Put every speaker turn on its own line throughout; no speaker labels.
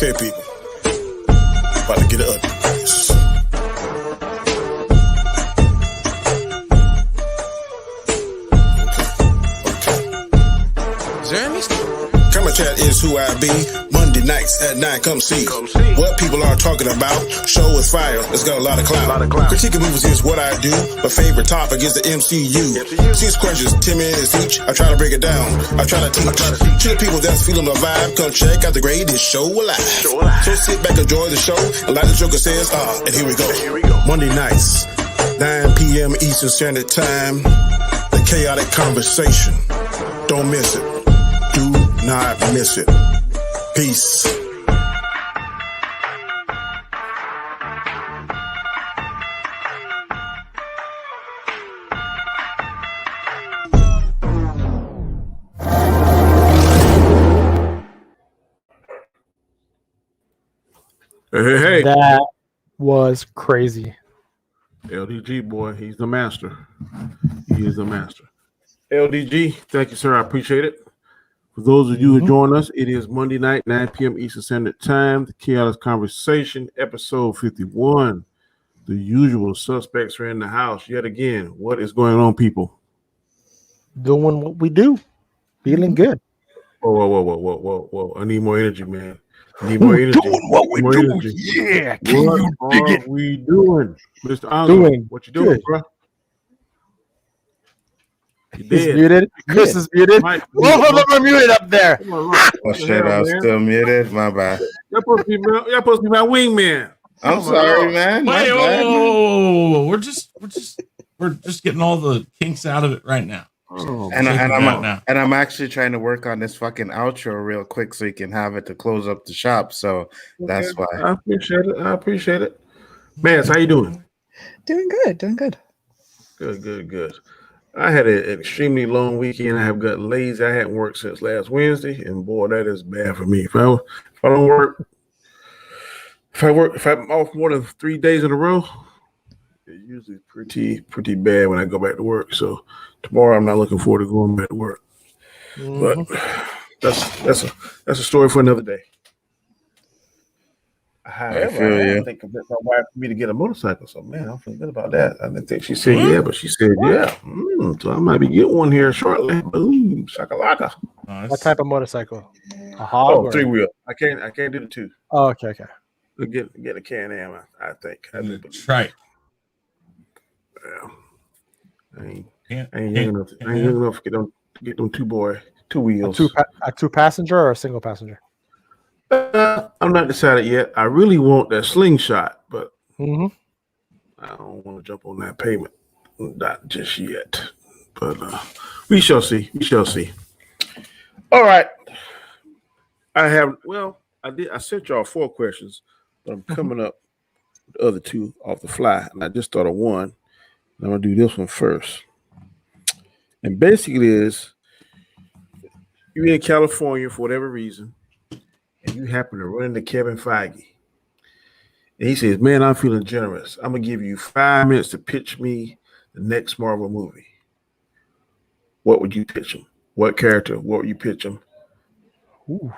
Okay, people. About to get it up. Chat is who I be. Monday nights at 9, come see what people are talking about. Show is fire, it's got a lot of clout. Critiquing movies is what I do. My favorite topic is the MCU. 6 questions, 10 minutes each. I try to break it down, I try to teach. To the people that's feeling the vibe, come check out the greatest show alive. So sit back, enjoy the show, and like the Joker says, and here we go. Monday nights, 9 p.m. Eastern Standard Time. The Khaotic Conversation. Don't miss it. Do not miss it. Peace.
Hey.
That was crazy.
LDG boy, he's the master. He is the master. LDG, thank you, sir. I appreciate it. For those of you who join us, it is Monday night, 9 p.m. Eastern Standard Time, the Khaotic Conversation, episode 51. The usual suspects are in the house yet again. What is going on, people?
Doing what we do. Feeling good.
Whoa. I need more energy, man. I need more energy.
Doing what we do.
Energy.
Yeah.
What are we doing? Mr. Anzo, what you doing, bro?
He's muted. Chris is muted. Both of them are muted up there.
Oh shit, I'm still muted. My bad.
You're supposed to be my wingman.
I'm sorry, man.
Wait, whoa. We're just getting all the kinks out of it right now.
And I'm actually trying to work on this fucking outro real quick so you can have it to close up the shop. So that's why.
I appreciate it. Mans, how you doing?
Doing good.
Good. I had an extremely long weekend. I have got lazy. I hadn't worked since last Wednesday, and boy, that is bad for me. If I'm off more than 3 days in a row, it's usually pretty bad when I go back to work. So tomorrow, I'm not looking forward to going back to work. But that's a story for another day. However, I think convinced my wife for me to get a motorcycle. So, man, I'm feeling good about that. I didn't think she said yeah, but she said yeah. So I might be getting one here shortly. Boom, shakalaka.
Nice. What type of motorcycle? A hog?
Oh, 3-wheel. I can't do the 2.
Oh, okay.
Get a Can-Am. I think.
That's right.
Yeah. I ain't young enough to get them 2 wheels.
A 2-passenger or a single passenger?
I'm not decided yet. I really want that slingshot, but I don't want to jump on that payment. Not just yet. But we shall see. All right. I sent y'all 4 questions, but I'm coming up with the other 2 off the fly. And I just thought of one. I'm gonna do this one first. And basically is you're in California for whatever reason. And you happen to run into Kevin Feige. And he says, man, I'm feeling generous. I'm going to give you 5 minutes to pitch me the next Marvel movie. What would you pitch him? What character? What would you pitch him?
Ooh.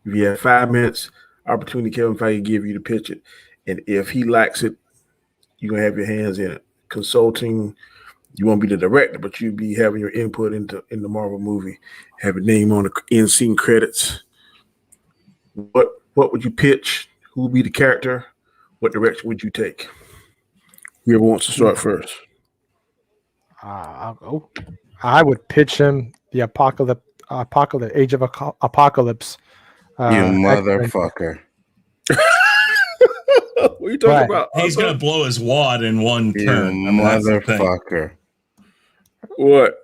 If you have 5 minutes, opportunity Kevin Feige give you to pitch it. And if he likes it, you're going to have your hands in it. Consulting, you won't be the director, but you'll be having your input in the Marvel movie. Have a name on the end scene credits. What would you pitch? Who would be the character? What direction would you take? Whoever wants to start first.
I'll go. I would pitch him the apocalypse, Age of Apocalypse.
You motherfucker.
What are you talking about?
He's gonna blow his wad in one turn.
You motherfucker.
What?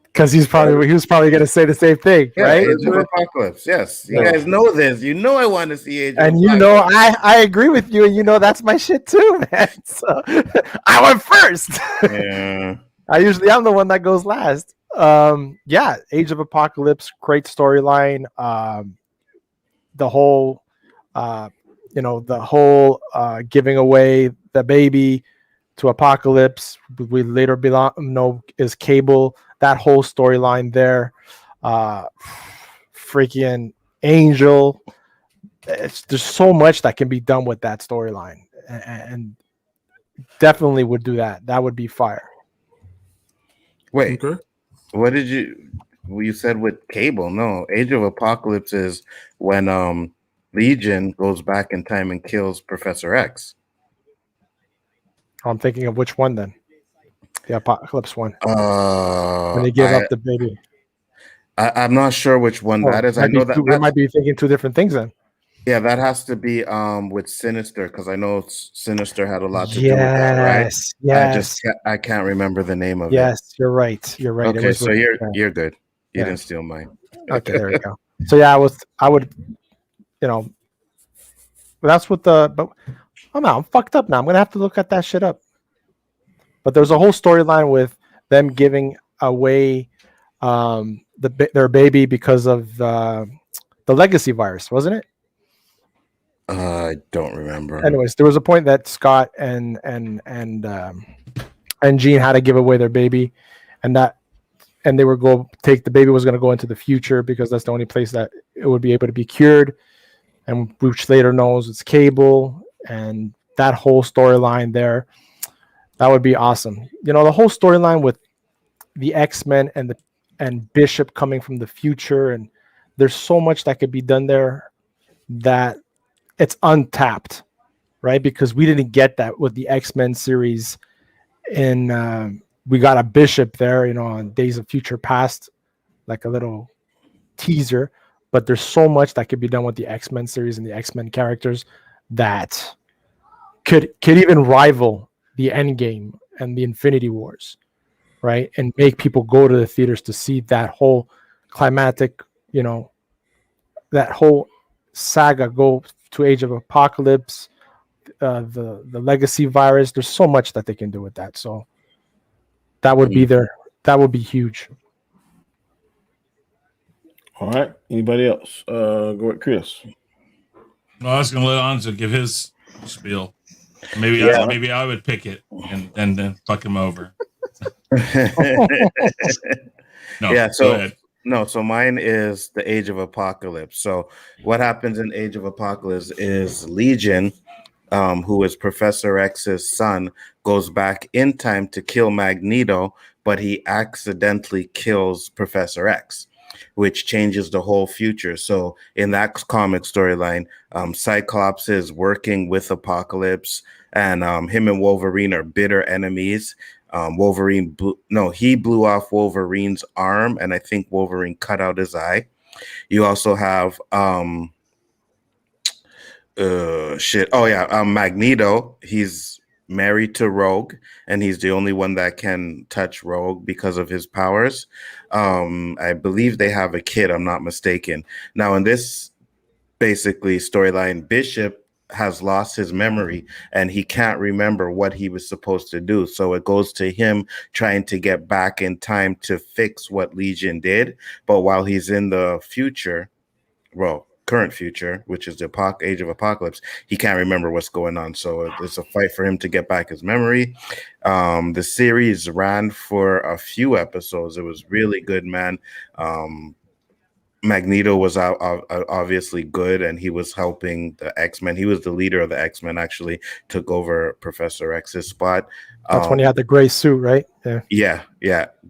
Because he was probably going to say the same thing, right?
Age of Apocalypse. Yes, you guys know this. You know I want to see Age of Apocalypse.
And I agree with you, and that's my shit too, man. So I went first.
Yeah.
I'm the one that goes last. Age of Apocalypse, great storyline. The whole giving away the baby to Apocalypse. We later is Cable. That whole storyline there, freaking Angel, there's so much that can be done with that storyline, and definitely would do that. That would be fire.
Wait,
Okay.
what did you? Well, you said with Cable? No, Age of Apocalypse is when Legion goes back in time and kills Professor X.
I'm thinking of which one then. The Apocalypse one. When they give up the baby.
I'm not sure which one that is. I know that
we might be thinking two different things then.
Yeah, that has to be with Sinister, because I know Sinister had a lot to do with that, right?
Yes.
I can't remember the name of it.
Yes, you're right. You're right.
Okay, so you're good. You
Yeah.
didn't steal mine.
Okay, there we go. So yeah, I would, that's what but I'm fucked up now. I'm gonna have to look at that shit up. But there's a whole storyline with them giving away their baby because of the legacy virus, wasn't it?
I don't remember.
Anyways, there was a point that Scott and Jean had to give away their baby, and they were the baby was going to go into the future because that's the only place that it would be able to be cured. And which later knows it's Cable, and that whole storyline there, that would be awesome. The whole storyline with the X-Men and Bishop coming from the future, and there's so much that could be done there that it's untapped, right? Because we didn't get that with the X-Men series. We got a Bishop there, on Days of Future Past, like a little teaser. But there's so much that could be done with the X-Men series and the X-Men characters that could even rival the Endgame and the Infinity Wars, right? And make people go to the theaters to see that whole climactic, that whole saga go to Age of Apocalypse, the legacy virus. There's so much that they can do with that. So that would be that would be huge.
All right. Anybody else? Go with Chris.
Well, I was going to let Anzo give his spiel. Maybe I would pick it and then fuck him over. No,
yeah.
go ahead.
So mine is the Age of Apocalypse. So what happens in Age of Apocalypse is Legion, who is Professor X's son, goes back in time to kill Magneto, but he accidentally kills Professor X, which changes the whole future. So in that comic storyline, Cyclops is working with Apocalypse, and him and Wolverine are bitter enemies. Wolverine blew off Wolverine's arm, and I think Wolverine cut out his eye. You also have Magneto. He's married to Rogue, and he's the only one that can touch Rogue because of his powers. I believe they have a kid, I'm not mistaken. Now in this basically storyline, Bishop has lost his memory and he can't remember what he was supposed to do. So it goes to him trying to get back in time to fix what Legion did. But while he's in the future, current future, which is the Age of Apocalypse, he can't remember what's going on. So it's a fight for him to get back his memory. The series ran for a few episodes. It was really good, man. Magneto was obviously good, and he was helping the X-Men. He was the leader of the X-Men, actually took over Professor X's spot.
That's when he had the gray suit, right?
Yeah.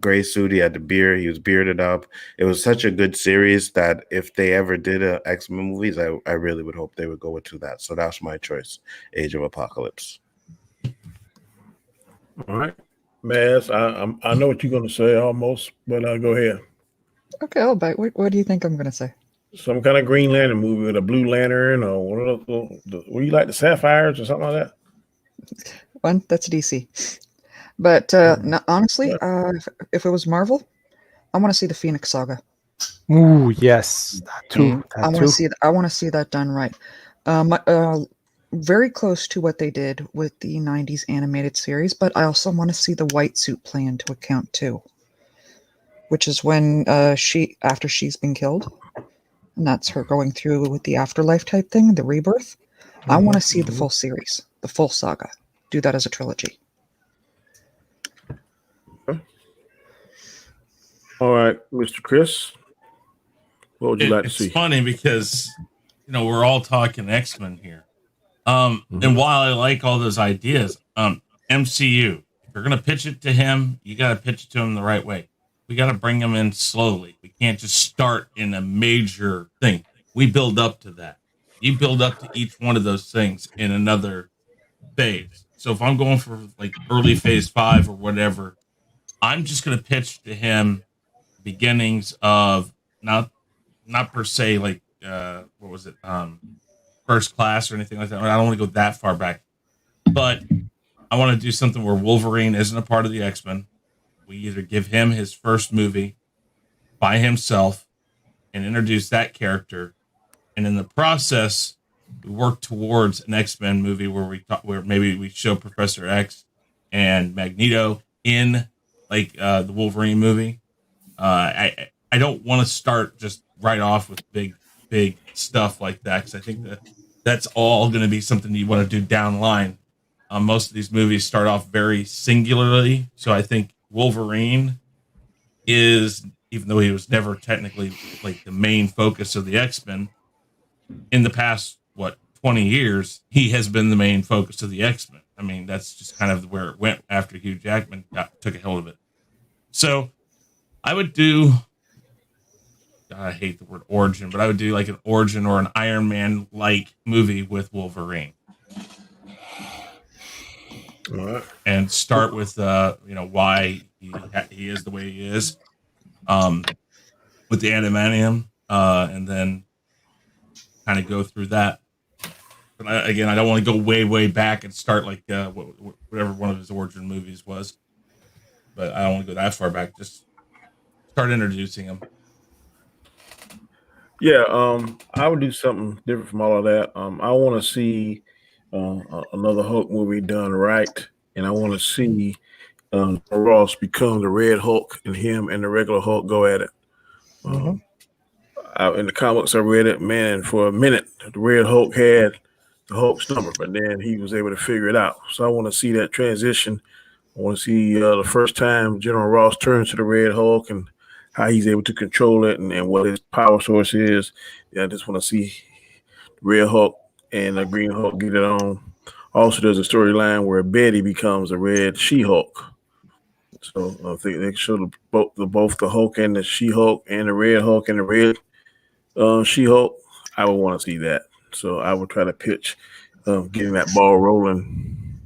Gray suit. He had the beard. He was bearded up. It was such a good series that if they ever did a X-Men movies, I really would hope they would go into that. So that's my choice, Age of Apocalypse.
All right. Maz, I know what you're going to say almost, but go ahead.
Okay, I'll bite. What do you think I'm going to say?
Some kind of Green Lantern movie with a Blue Lantern, or one of those. What do you like, the Sapphires or something like that?
One that's DC, but honestly, if it was Marvel, I want to see the Phoenix Saga.
Ooh, yes, that too.
I want to see that. I want to see that done right. Very close to what they did with the '90s animated series, but I also want to see the white suit play into account too. Which is when after she's been killed, and that's her going through with the afterlife type thing, the rebirth. Mm-hmm. I want to see the full series, the full saga. Do that as a trilogy.
Okay. All right, Mr. Chris, what would you like to see?
It's funny because we're all talking X-Men here. And while I like all those ideas, MCU, if you're gonna pitch it to him, you gotta pitch it to him the right way. We gotta bring him in slowly. We can't just start in a major thing. We build up to that. You build up to each one of those things in another phase. So if I'm going for like early phase 5 or whatever, I'm just gonna pitch to him beginnings of not per se like what was it First Class or anything like that. I don't want to go that far back, but I want to do something where Wolverine isn't a part of the X-Men. We either give him his first movie by himself and introduce that character, and in the process we work towards an X-Men movie where maybe we show Professor X and Magneto in like the Wolverine movie. I don't want to start just right off with big stuff like that, because I think that's all going to be something you want to do down the line. Most of these movies start off very singularly, so I think Wolverine is, even though he was never technically like the main focus of the X-Men, in the past 20 years he has been the main focus of the X-Men. I mean, that's just kind of where it went after Hugh Jackman took a hold of it. So I would do, I hate the word origin, but I would do like an origin or an Iron Man like movie with Wolverine.
All right.
And start with why he is the way he is, with the adamantium, and then kind of go through that. But I don't want to go way back and start like whatever one of his origin movies was. But I don't want to go that far back. Just start introducing him.
Yeah, I would do something different from all of that. I want to see another Hulk movie done right, and I want to see Ross become the Red Hulk, and him and the regular Hulk go at it. In the comics, I read it, man. For a minute, the Red Hulk had the Hulk's number, but then he was able to figure it out. So I want to see that transition. I want to see the first time General Ross turns to the Red Hulk and how he's able to control it, and what his power source is. Yeah, I just want to see Red Hulk and the Green Hulk get it on. Also, there's a storyline where Betty becomes a Red She-Hulk. So I think they show both the Hulk and the She-Hulk and the Red Hulk and the Red She-Hulk. I would want to see that. So I would try to pitch getting that ball rolling.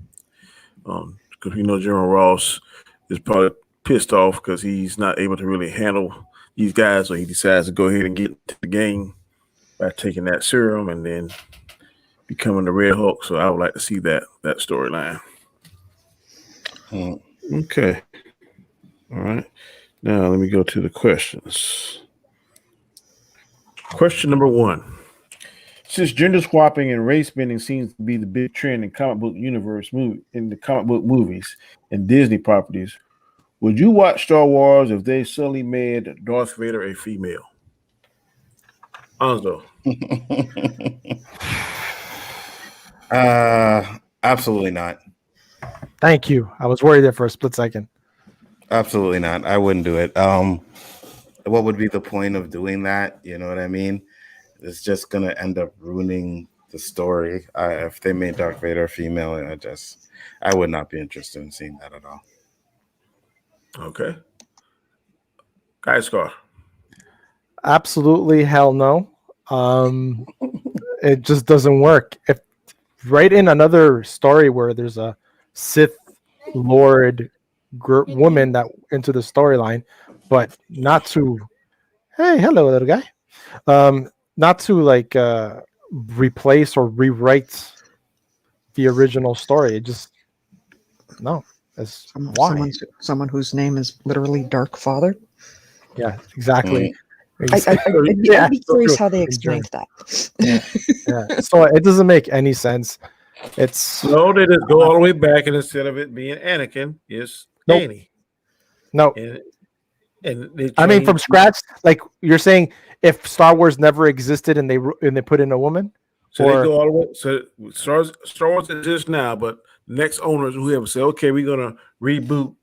Because General Ross is probably pissed off because he's not able to really handle these guys, so he decides to go ahead and get into the game by taking that serum and then becoming the Red Hulk. So I would like to see that storyline. Okay. All right. Now let me go to the questions. Question number 1. Since gender swapping and race bending seems to be the big trend in comic book movies and Disney properties, would you watch Star Wars if they suddenly made Darth Vader a female? Anzo.
Absolutely not.
Thank you. I was worried there for a split second.
Absolutely not. I wouldn't do it. What would be the point of doing that? You know what I mean? It's just gonna end up ruining the story. If they made Darth Vader a female, I would not be interested in seeing that at all.
Okay. Guy Scar.
Absolutely hell no. It just doesn't work. If write in another story where there's a Sith Lord woman that into the storyline, but not to, hey, hello, little guy. Not to like replace or rewrite the original story. It just no. That's why
someone whose name is literally Dark Father.
Yeah, exactly.
I'd be curious how they explained that.
Yeah. So it doesn't make any sense. It's
no, they just go all the way back, and instead of it being Anakin, it's Annie.
No.
And
I mean, from scratch, like you're saying, if Star Wars never existed and they put in a woman,
so they go all the way. So Star Wars exists now, but next owners, whoever say, okay, we're gonna reboot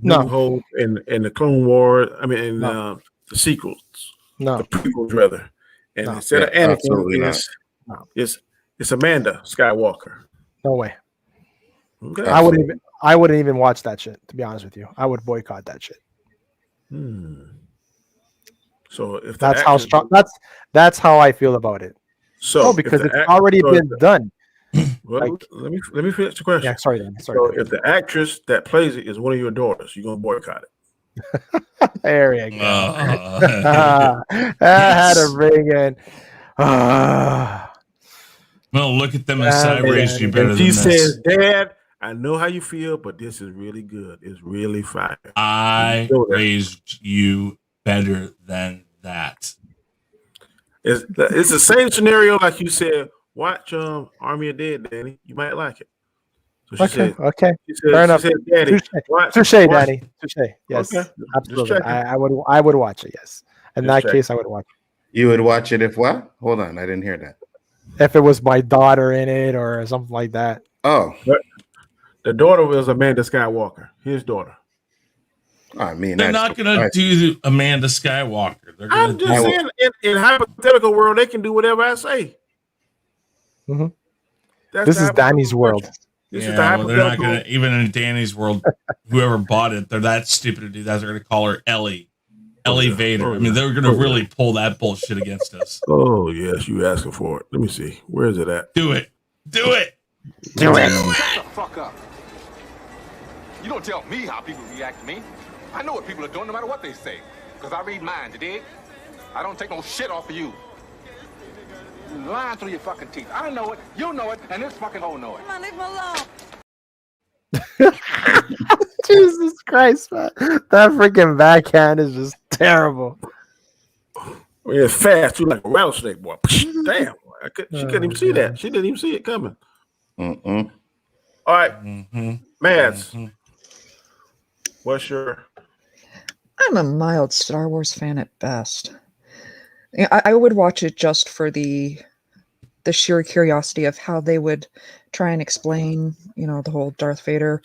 New Hope and the Clone War. I mean, the sequels, the prequels rather. And
No.
instead of
Yeah,
Anakin,
absolutely not.
it's Amanda Skywalker.
No way.
Okay.
I wouldn't even watch that shit, to be honest with you. I would boycott that shit.
So if the
That's how
actress,
strong that's how I feel about it.
so
No,
if
because
the
it's
act-
already
so if
been
the-
done.
well,
like-
let me finish the question.
Yeah, sorry, Dan.
So
Dan.
if the actress that plays it is one of your daughters, you're gonna boycott it.
There you go.
Uh,
I had to bring in.
well, look at them and say I
Yeah,
raised you
yeah.
better
And
than
she
this.
says, "Dad, I know how you feel, but this is really good. It's really fire."
I
You know that.
raised you better than that.
It's the same scenario like you said. Watch Army of Dead, Danny. You might like it. So she said,
Okay.
she said,
Fair enough.
she said, Daddy,
Touche, Danny. Touche. Yes,
Okay.
absolutely.
checking.
I would watch it. Yes, in
Just
that
checking.
case, I would watch it.
You would watch it if what? Hold on, I didn't hear that.
If it was my daughter in it or something like that.
Oh,
The daughter was Amanda Skywalker. His daughter.
I mean,
They're
that's
not going to do Amanda Skywalker. They're
I'm
going to
just
do
saying, in hypothetical world, they can do whatever I say.
Mhm.
That's
This
the
is Danny's
hypothetical
world.
question. This is the
yeah, well, they're not
hypothetical.
going to, even in Danny's world, whoever bought it, they're that stupid to do that. They're going to call her Ellie. Ellie
yeah.
Vader.
Oh,
I mean, they're going to really pull that bullshit against us.
Oh yes, you asking for it. Let me see. Where is it at?
Do it. Do it.
Do it.
Shut the fuck up. You don't tell me how people react to me. I know what people are doing no matter what they say. Because I read minds, you dig? I don't take no shit off of you. You lying through your fucking teeth. I know it, you know it, and this fucking hoe know it.
Come on, leave him alone.
Jesus Christ, man. That freaking backhand is just terrible.
When it's fast, you like a rattlesnake, boy. Damn. She couldn't even see that. She didn't even see it coming.
Mm-mm.
All right,
Mm-hmm.
Mads,
Mm-hmm.
what's your
I'm a mild Star Wars fan at best. Yeah, I would watch it just for the sheer curiosity of how they would try and explain, the whole Darth Vader,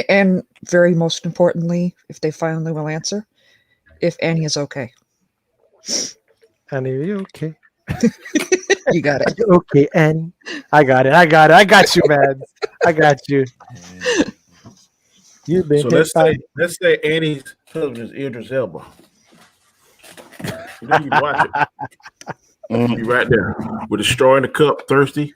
and very most importantly, if they finally will answer, if Annie is okay.
Annie, are you okay?
You got it.
Okay, Annie. I got it. I got you, man. I got you. You've been
so
hit by
let's say Annie's husband is Idris Elba. You know you can watch it. Be right there with a straw in the cup, thirsty.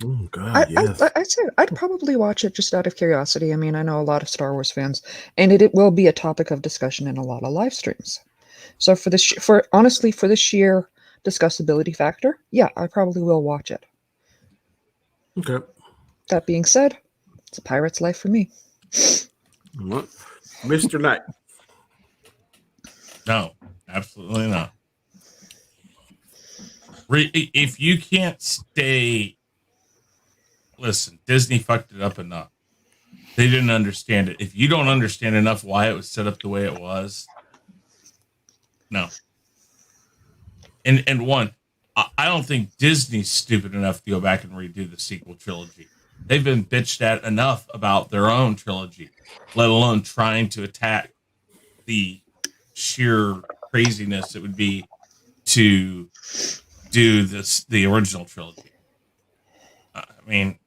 Oh God, yes.
I'd say I'd probably watch it just out of curiosity. I mean, I know a lot of Star Wars fans, and it will be a topic of discussion in a lot of live streams. So for the sheer discussability factor, yeah, I probably will watch it.
Okay.
That being said, it's a pirate's life for me.
Mr. Knight.
No, absolutely not. If you can't stay, listen, Disney fucked it up enough. They didn't understand it. If you don't understand enough why it was set up the way it was, no. And one, I don't think Disney's stupid enough to go back and redo the sequel trilogy. They've been bitched at enough about their own trilogy, let alone trying to attack the sheer craziness it would be to do the original trilogy. I mean,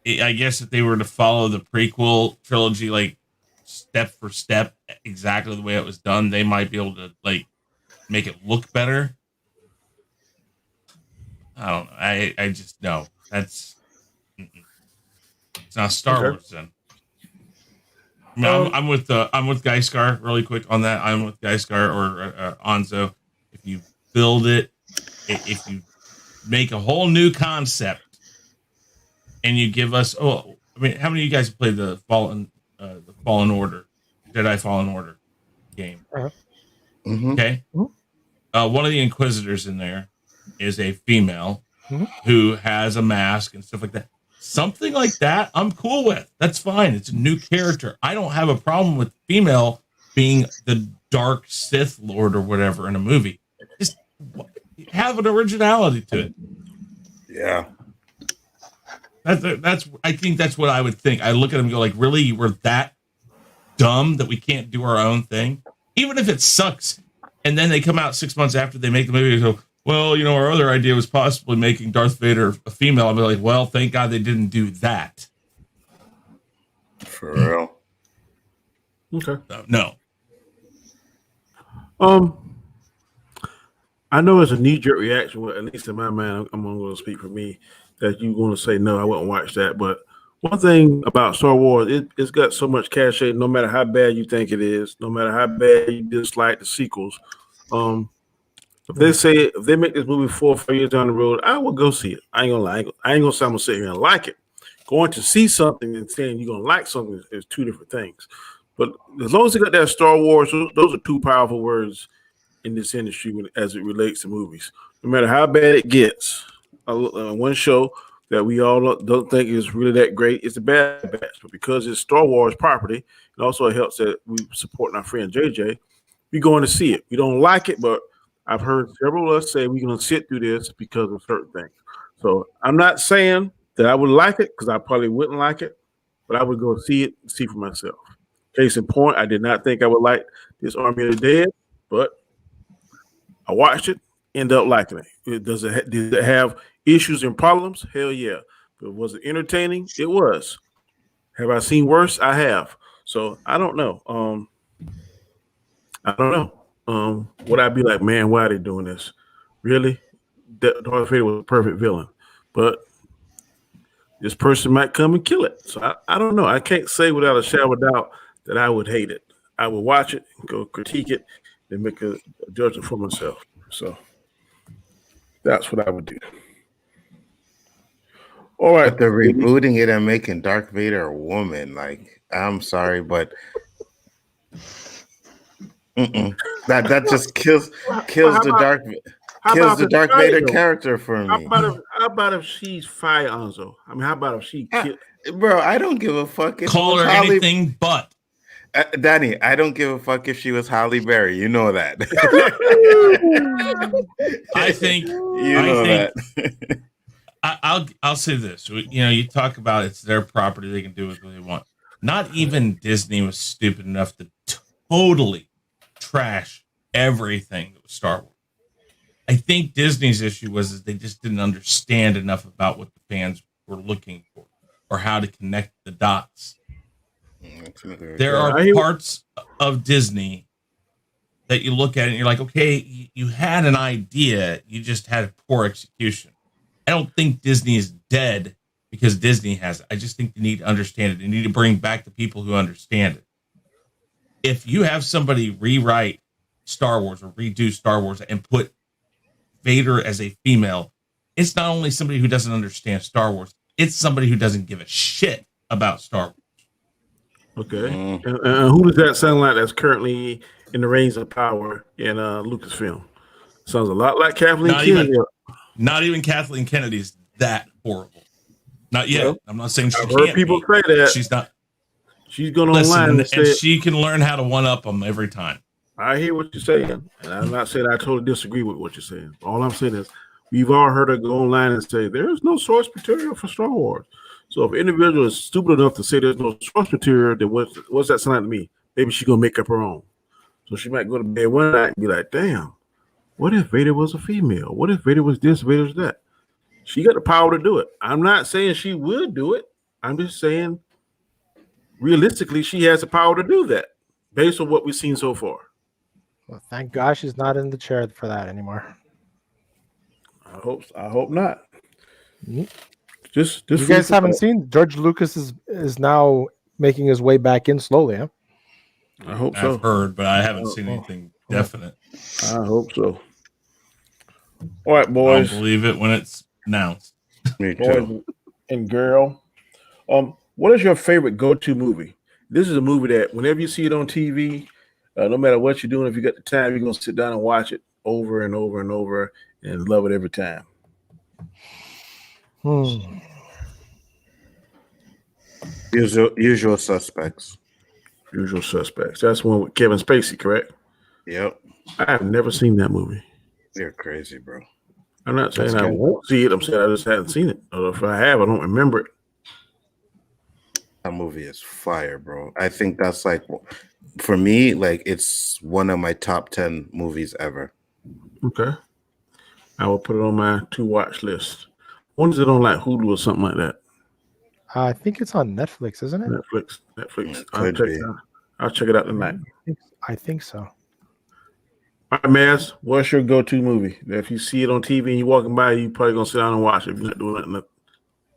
I guess if they were to follow the prequel trilogy, like step for step, exactly the way it was done, they might be able to like make it look better. I don't know. I just know it's not Star Wars then. I mean, I'm with Geiscar really quick on that. I'm with Geiscar or Anzo. If you build it, if you make a whole new concept, and you give us, I mean, how many of you guys have played the Fallen Order, Jedi Fallen Order game?
Mm-hmm.
Okay.
Mm-hmm.
One of the Inquisitors in there is a female
Mm-hmm.
who has a mask and stuff like that. Something like that, I'm cool with. That's fine. It's a new character. I don't have a problem with female being the dark Sith Lord or whatever in a movie. Just have an originality to it.
Yeah.
That's. I think that's what I would think. I look at them and go, like, really, we're that dumb that we can't do our own thing, even if it sucks. And then they come out 6 months after they make the movie and go, well, our other idea was possibly making Darth Vader a female. I'll be like, well, thank God they didn't do that.
For real.
Okay.
No.
I know it's a knee-jerk reaction, at least in my mind. I'm going to speak for me that you're going to say no, I wouldn't watch that. But one thing about Star Wars, it's got so much cachet. No matter how bad you think it is, no matter how bad you dislike the sequels, if they make this movie 4 or 5 years down the road, I will go see it. I ain't gonna lie. I ain't gonna say I'm gonna sit here and like it. Going to see something and saying you're gonna like something is two different things. But as long as they got that Star Wars, those are two powerful words in this industry as it relates to movies. No matter how bad it gets, one show that we all don't think is really that great is the Bad Batch. But because it's Star Wars property, it also helps that we support our friend JJ. We're going to see it. We don't like it, but I've heard several of us say we're going to sit through this because of certain things. So I'm not saying that I would like it because I probably wouldn't like it, but I would go see it and see for myself. Case in point, I did not think I would like this Army of the Dead, but I watched it, ended up liking it. Did it have issues and problems? Hell yeah. But was it entertaining? It was. Have I seen worse? I have. So I don't know. I don't know. Would I be like, man, why are they doing this? Really? Darth Vader was a perfect villain. But this person might come and kill it. So I don't know. I can't say without a shadow of doubt that I would hate it. I would watch it, go critique it, and make a judgment for myself. So that's what I would do. All right.
But they're rebooting it and making Darth Vader a woman. Like, I'm sorry, but that just kills the Darth Vader character for me.
How about if she's Fire Anzo? I mean, how about if she
bro, I don't give a fuck if
call her anything but
Danny, I don't give a fuck if she was Halle Berry. You know that.
I think that. I'll say this. You talk about it's their property; they can do what they want. Not even Disney was stupid enough to totally trash everything that was Star Wars. I think Disney's issue was they just didn't understand enough about what the fans were looking for or how to connect the dots. There are parts of Disney that you look at and you're like, okay, you had an idea, you just had poor execution. I don't think Disney is dead because Disney has it. I just think they need to understand it. They need to bring back the people who understand it. If you have somebody rewrite Star Wars or redo Star Wars and put Vader as a female, it's not only somebody who doesn't understand Star Wars, it's somebody who doesn't give a shit about Star Wars.
Okay. And who does that sound like that's currently in the reins of power in Lucasfilm? Sounds a lot like Kathleen Kennedy.
Not even Kathleen Kennedy's that horrible. Not yet. Well, I'm not saying she can't.
I've heard people say that.
She's not.
She's going online
and she can learn how to one-up them every time.
I hear what you're saying, and I'm not saying I totally disagree with what you're saying. All I'm saying is we've all heard her go online and say there's no source material for Star Wars. So if an individual is stupid enough to say there's no source material, then what's that sound like to me? Maybe she's going to make up her own. So she might go to bed one night and be like, damn, what if Vader was a female? What if Vader was this, Vader was that? She got the power to do it. I'm not saying she would do it. I'm just saying realistically, she has the power to do that based on what we've seen so far.
Well, thank God she's not in the chair for that anymore.
I hope not.
Mm-hmm.
Just
you guys haven't seen George Lucas is now making his way back in slowly, huh?
I hope so.
I've heard, but I haven't seen anything definite.
I hope so. All right, boys.
I'll believe it when it's announced.
Me too.
Boys and girl. What is your favorite go-to movie? This is a movie that whenever you see it on TV, no matter what you're doing, if you got the time, you're gonna sit down and watch it over and over and over and love it every time.
Usual Suspects.
Usual Suspects. That's one with Kevin Spacey, correct?
Yep.
I have never seen that movie.
You're crazy, bro.
I'm not saying I won't see it. I'm saying I just haven't seen it. Or if I have, I don't remember it.
That movie is fire, bro. I think that's like, for me, like it's one of my top 10 movies ever.
Okay. I will put it on my to watch list. When is it on like Hulu or something like that?
I think it's on Netflix, isn't it?
Netflix.
Could be.
I'll check it out tonight.
I think so.
All right, Maz, what's your go-to movie? If you see it on TV and you're walking by, you probably gonna sit down and watch it if you're not doing nothing.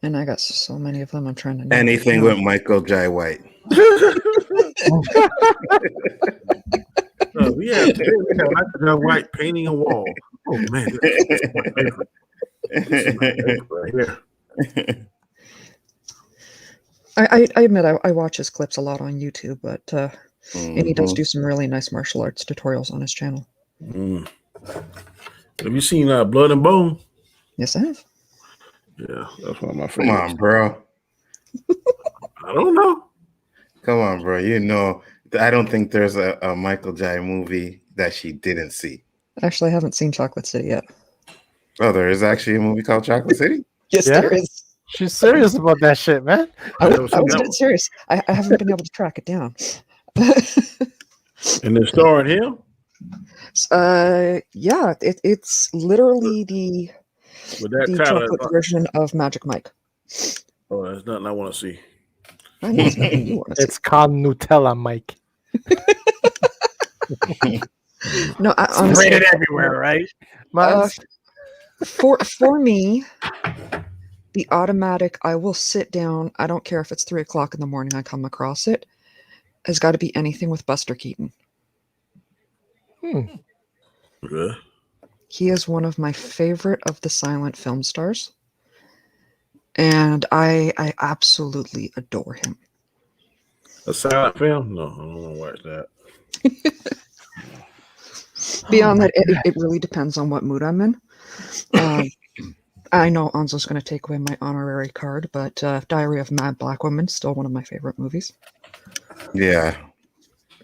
And I got so many of them. I'm trying to
Anything with Michael J. White.
Yeah, today we have Michael J. White painting a wall. Oh man, this is my favorite. This is my favorite right here.
I admit I watch his clips a lot on YouTube, but and he does do some really nice martial arts tutorials on his channel.
Mm. Have you seen Blood and Bone?
Yes, I have.
Yeah, that's one of my favorites.
Come on, bro.
I don't know.
Come on, bro. You know, I don't think there's a Michael J. movie that she didn't see.
Actually, I haven't seen Chocolate City yet.
Oh, there is actually a movie called Chocolate City?
Yes,
Yeah?
there is.
She's serious about that shit, man.
I
never
was
seen that
dead
one.
serious. I haven't been able to track it down.
And they're starring him?
Yeah, it's literally the
With that kind
chocolate
of
version of Magic Mike.
oh, that's nothing I want to see.
I know it's nothing you want to see.
It's called Nutella, Mike.
No,
It's
honestly,
rated everywhere, right?
for me, the automatic, I will sit down. I don't care if it's 3:00 in the morning. I come across it. Has got to be anything with Buster Keaton.
Yeah.
He is one of my favorite of the silent film stars, and I absolutely adore him.
A silent film? No, I don't want to watch that.
Beyond that, it really depends on what mood I'm in. I know Anzo's going to take away my honorary card, but Diary of Mad Black Woman, still one of my favorite movies.
Yeah.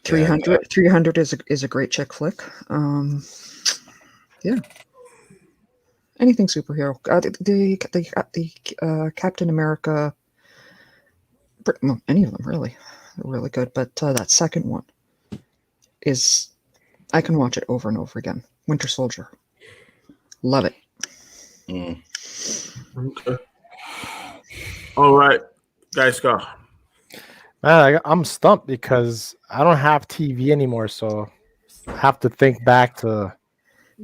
300 is a great chick flick. Yeah. Anything superhero. The Captain America, well, any of them really. They're really good, but that second one is, I can watch it over and over again. Winter Soldier. Love it.
Okay. All right. Guys, go.
Man, I'm stumped because I don't have TV anymore, so I have to think back to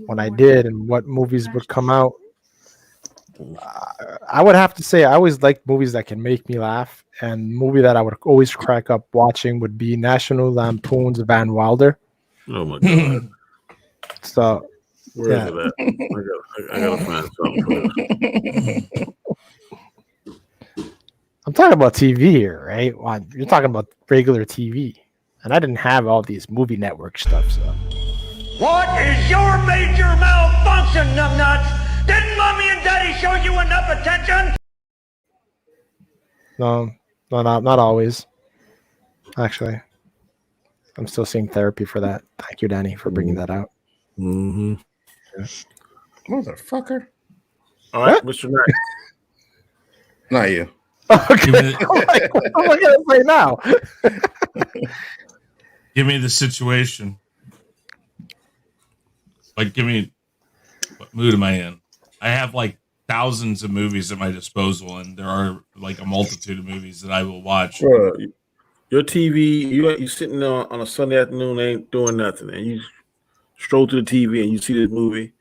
when I did and what movies would come out. I would have to say I always liked movies that can make me laugh, and movie that I would always crack up watching would be National Lampoon's Van Wilder.
Oh my god.
So
Where is it at? I gotta find something for this.
I'm talking about TV here, right? Well, you're talking about regular TV, and I didn't have all these movie network stuff. So
What is your major malfunction, numbnuts? Didn't mommy and daddy show you enough attention?
no, not always. Actually, I'm still seeing therapy for that. Thank you, Danny, for bringing that out.
Mm-hmm.
Motherfucker.
All right, Mr. Knight.
Not you.
Okay. What am I gonna say now?
Give me the situation. Like, give me, what mood am I in? I have like thousands of movies at my disposal, and there are like a multitude of movies that I will watch.
Bro, your TV, you sitting on a Sunday afternoon, ain't doing nothing, and you stroll to the TV and you see this movie,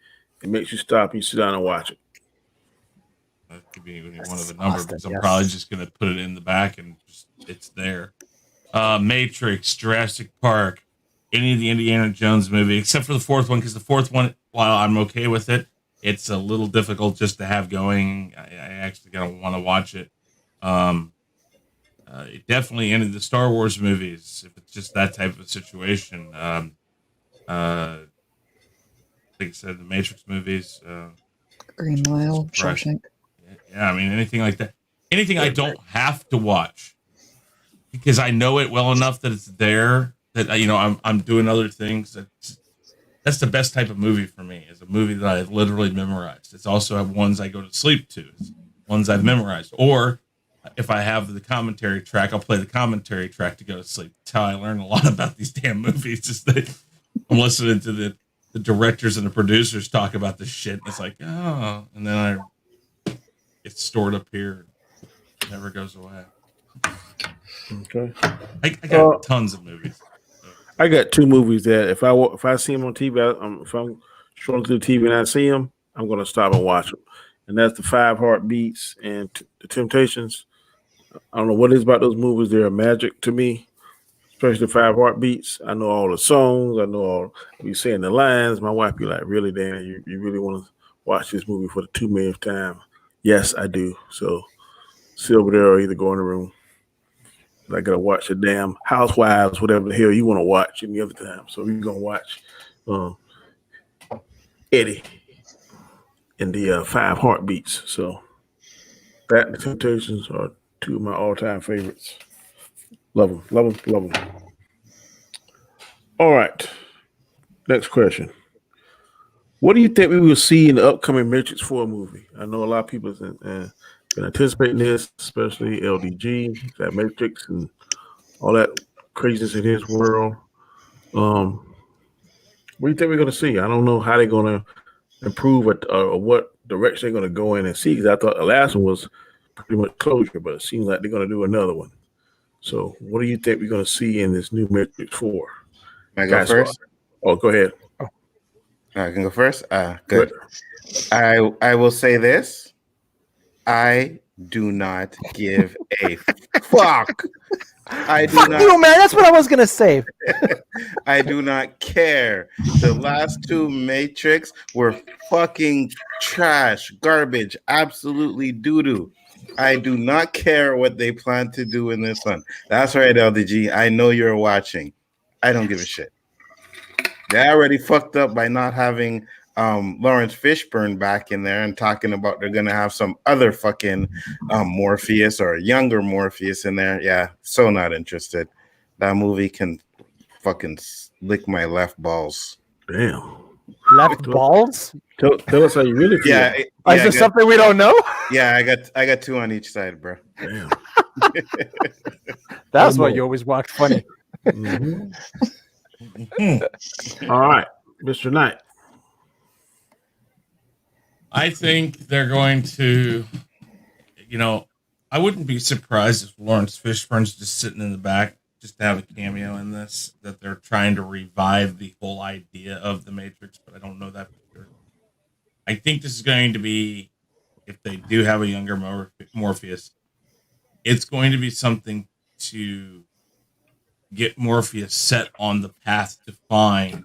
it makes you stop and you sit down and watch it.
That could be one of the numbers, because I'm
yes.
probably just going to put it in the back and just, it's there. Matrix, Jurassic Park, any of the Indiana Jones movie, except for the fourth one, because the fourth one, while I'm okay with it, it's a little difficult just to have going. I actually don't want to watch it. Definitely any of the Star Wars movies, if it's just that type of situation. Like I said, the Matrix movies.
Green Mile, Shawshank.
Yeah, I mean, anything like that. Anything I don't have to watch because I know it well enough that it's there, that, you know, I'm doing other things. That's the best type of movie for me, is a movie that I've literally memorized. It's also ones I go to sleep to. It's ones I've memorized. Or if I have the commentary track, I'll play the commentary track to go to sleep. That's how I learn a lot about these damn movies, is that I'm listening to the the directors and the producers talk about this shit. And it's like, oh, and then it's stored up here, and never goes away.
Okay.
I got tons of movies. So.
I got 2 movies that if I see them on TV, if I'm scrolling through the TV and I see them, I'm going to stop and watch them. And that's the 5 Heartbeats and the Temptations. I don't know what it is about those movies. They're magic to me, especially the 5 Heartbeats. I know all the songs. I know all we saying the lines. My wife be like, "Really, Dan? You really want to watch this movie for the 2 millionth time?" Yes, I do. So sit over there or either go in the room. I gotta watch the damn Housewives, whatever the hell you want to watch any other time. So we're gonna watch Eddie and the 5 Heartbeats. So that and the Temptations are 2 of my all-time favorites. Love them, love them, love them. All right. Next question. What do you think we will see in the upcoming Matrix 4 movie? I know a lot of people have been anticipating this, especially LDG, that Matrix, and all that craziness in his world. What do you think we're going to see? I don't know how they're going to improve or what direction they're going to go in and see, because I thought the last one was pretty much closure, but it seems like they're going to do another one. So what do you think we're going to see in this new Matrix 4?
Can I go first?
Oh, go ahead.
I can go first? Good. I will say this. I do not give a fuck. I do
Fuck
not,
you, man. That's what I was gonna say.
I do not care. The last 2 Matrix were fucking trash, garbage, absolutely doo-doo. I do not care what they plan to do in this one. That's right, LDG. I know you're watching. I don't give a shit. They already fucked up by not having Lawrence Fishburne back in there and talking about they're gonna have some other fucking Morpheus or a younger Morpheus in there. Yeah, so not interested. That movie can fucking lick my left balls.
Damn.
Left balls?
Tell us how you really feel.
Yeah,
Is there something we don't know?
Yeah, I got 2 on each side, bro.
Damn.
That's why you always walk funny.
Mm-hmm. All right, Mr. Knight.
I think they're going to, I wouldn't be surprised if Lawrence Fishburne's just sitting in the back, just to have a cameo in this, that they're trying to revive the whole idea of the Matrix, but I don't know that for sure. I think this is going to be, if they do have a younger Morpheus, it's going to be something to get Morpheus set on the path to find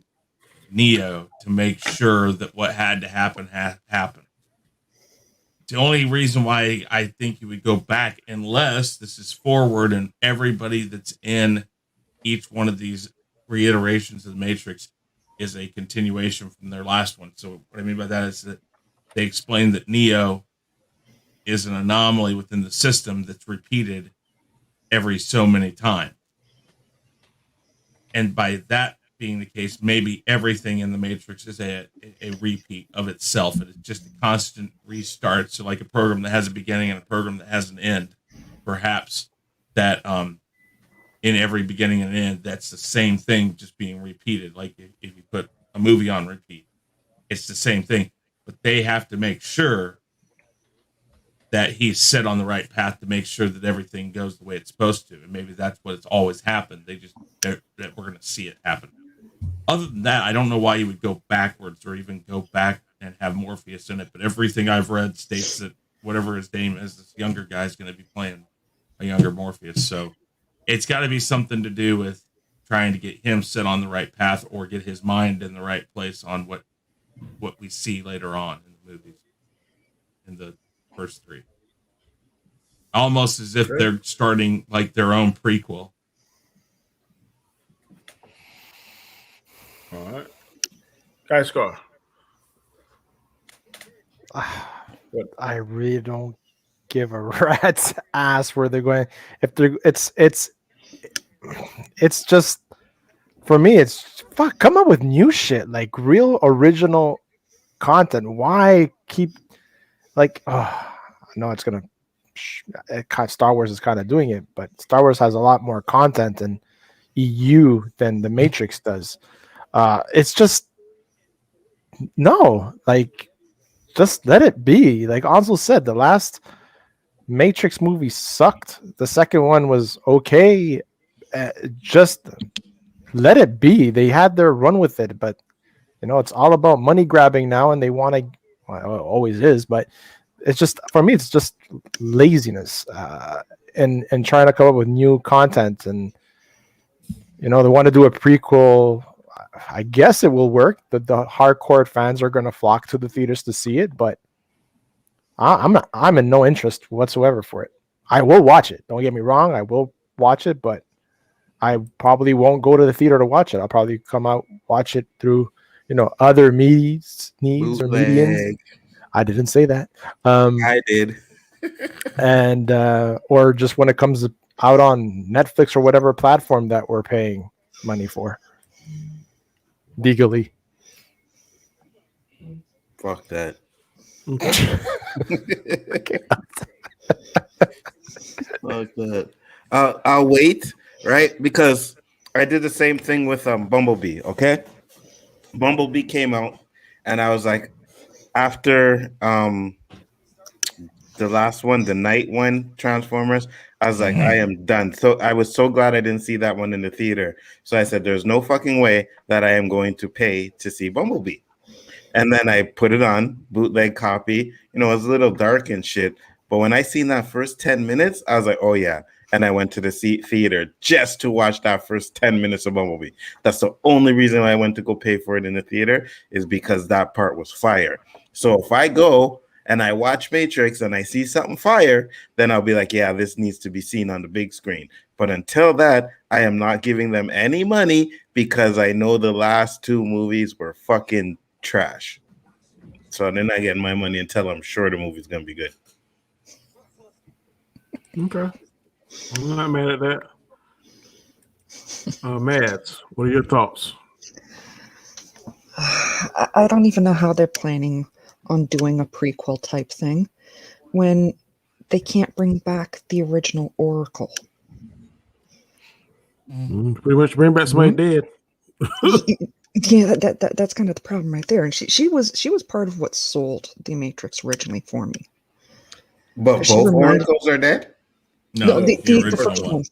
Neo, to make sure that what had to happen happened. The only reason why I think you would go back, unless this is forward and everybody that's in each one of these reiterations of the Matrix is a continuation from their last one. So what I mean by that is that they explain that Neo is an anomaly within the system that's repeated every so many times. And by that being the case, maybe everything in the Matrix is a repeat of itself, and it's just a constant restart. So like a program that has a beginning and a program that has an end, perhaps that in every beginning and end, that's the same thing just being repeated. Like if you put a movie on repeat, it's the same thing, but they have to make sure that he's set on the right path to make sure that everything goes the way it's supposed to. And maybe that's what it's always happened. That we're going to see it happen. Other than that, I don't know why you would go backwards or even go back and have Morpheus in it. But everything I've read states that whatever his name is, this younger guy is going to be playing a younger Morpheus. So it's got to be something to do with trying to get him set on the right path or get his mind in the right place on what we see later on in the movies, in the first 3. Almost as if they're starting like their own prequel.
All right. Guy Scar.
I really don't give a rat's ass where they're going. If they're, it's just, for me, it's fuck. Come up with new shit, like real original content. Why keep like? No, it's gonna. Star Wars is kind of doing it, but Star Wars has a lot more content and EU than the Matrix does. It's just no, like just let it be. Like Ansel said, the last Matrix movie sucked. The second one was okay. Just let it be. They had their run with it, but it's all about money grabbing now, and they want to. Well, it always is, but it's just for me, it's just laziness, and trying to come up with new content, and they want to do a prequel. I guess it will work. The hardcore fans are going to flock to the theaters to see it, but I'm in no interest whatsoever for it. I will watch it. Don't get me wrong. I will watch it, but I probably won't go to the theater to watch it. I'll probably come out, watch it through, other needs or mediums. I didn't say that.
I did.
And or just when it comes out on Netflix or whatever platform that we're paying money for legally.
Fuck that. Fuck that. I'll wait, right? Because I did the same thing with Bumblebee. Okay, Bumblebee came out, and I was like, after the last one, the night one, Transformers, I was like, I am done. So I was so glad I didn't see that one in the theater. So I said, there's no fucking way that I am going to pay to see Bumblebee. And then I put it on, bootleg copy. It was a little dark and shit. But when I seen that first 10 minutes, I was like, oh yeah. And I went to the theater just to watch that first 10 minutes of Bumblebee. That's the only reason I went to go pay for it in the theater, is because that part was fire. So if I go and I watch Matrix and I see something fire, then I'll be like, yeah, this needs to be seen on the big screen. But until that, I am not giving them any money, because I know the last two movies were fucking trash. So they're not getting my money until I'm sure the movie's gonna be good.
Okay. I'm not mad at that. Mads, what are your thoughts?
I don't even know how they're planning on doing a prequel type thing when they can't bring back the original Oracle.
Pretty much bring back somebody dead.
Yeah, that's kind of the problem right there. And she was part of what sold the Matrix originally for me.
But both Oracles are dead?
No,
the
original
first one.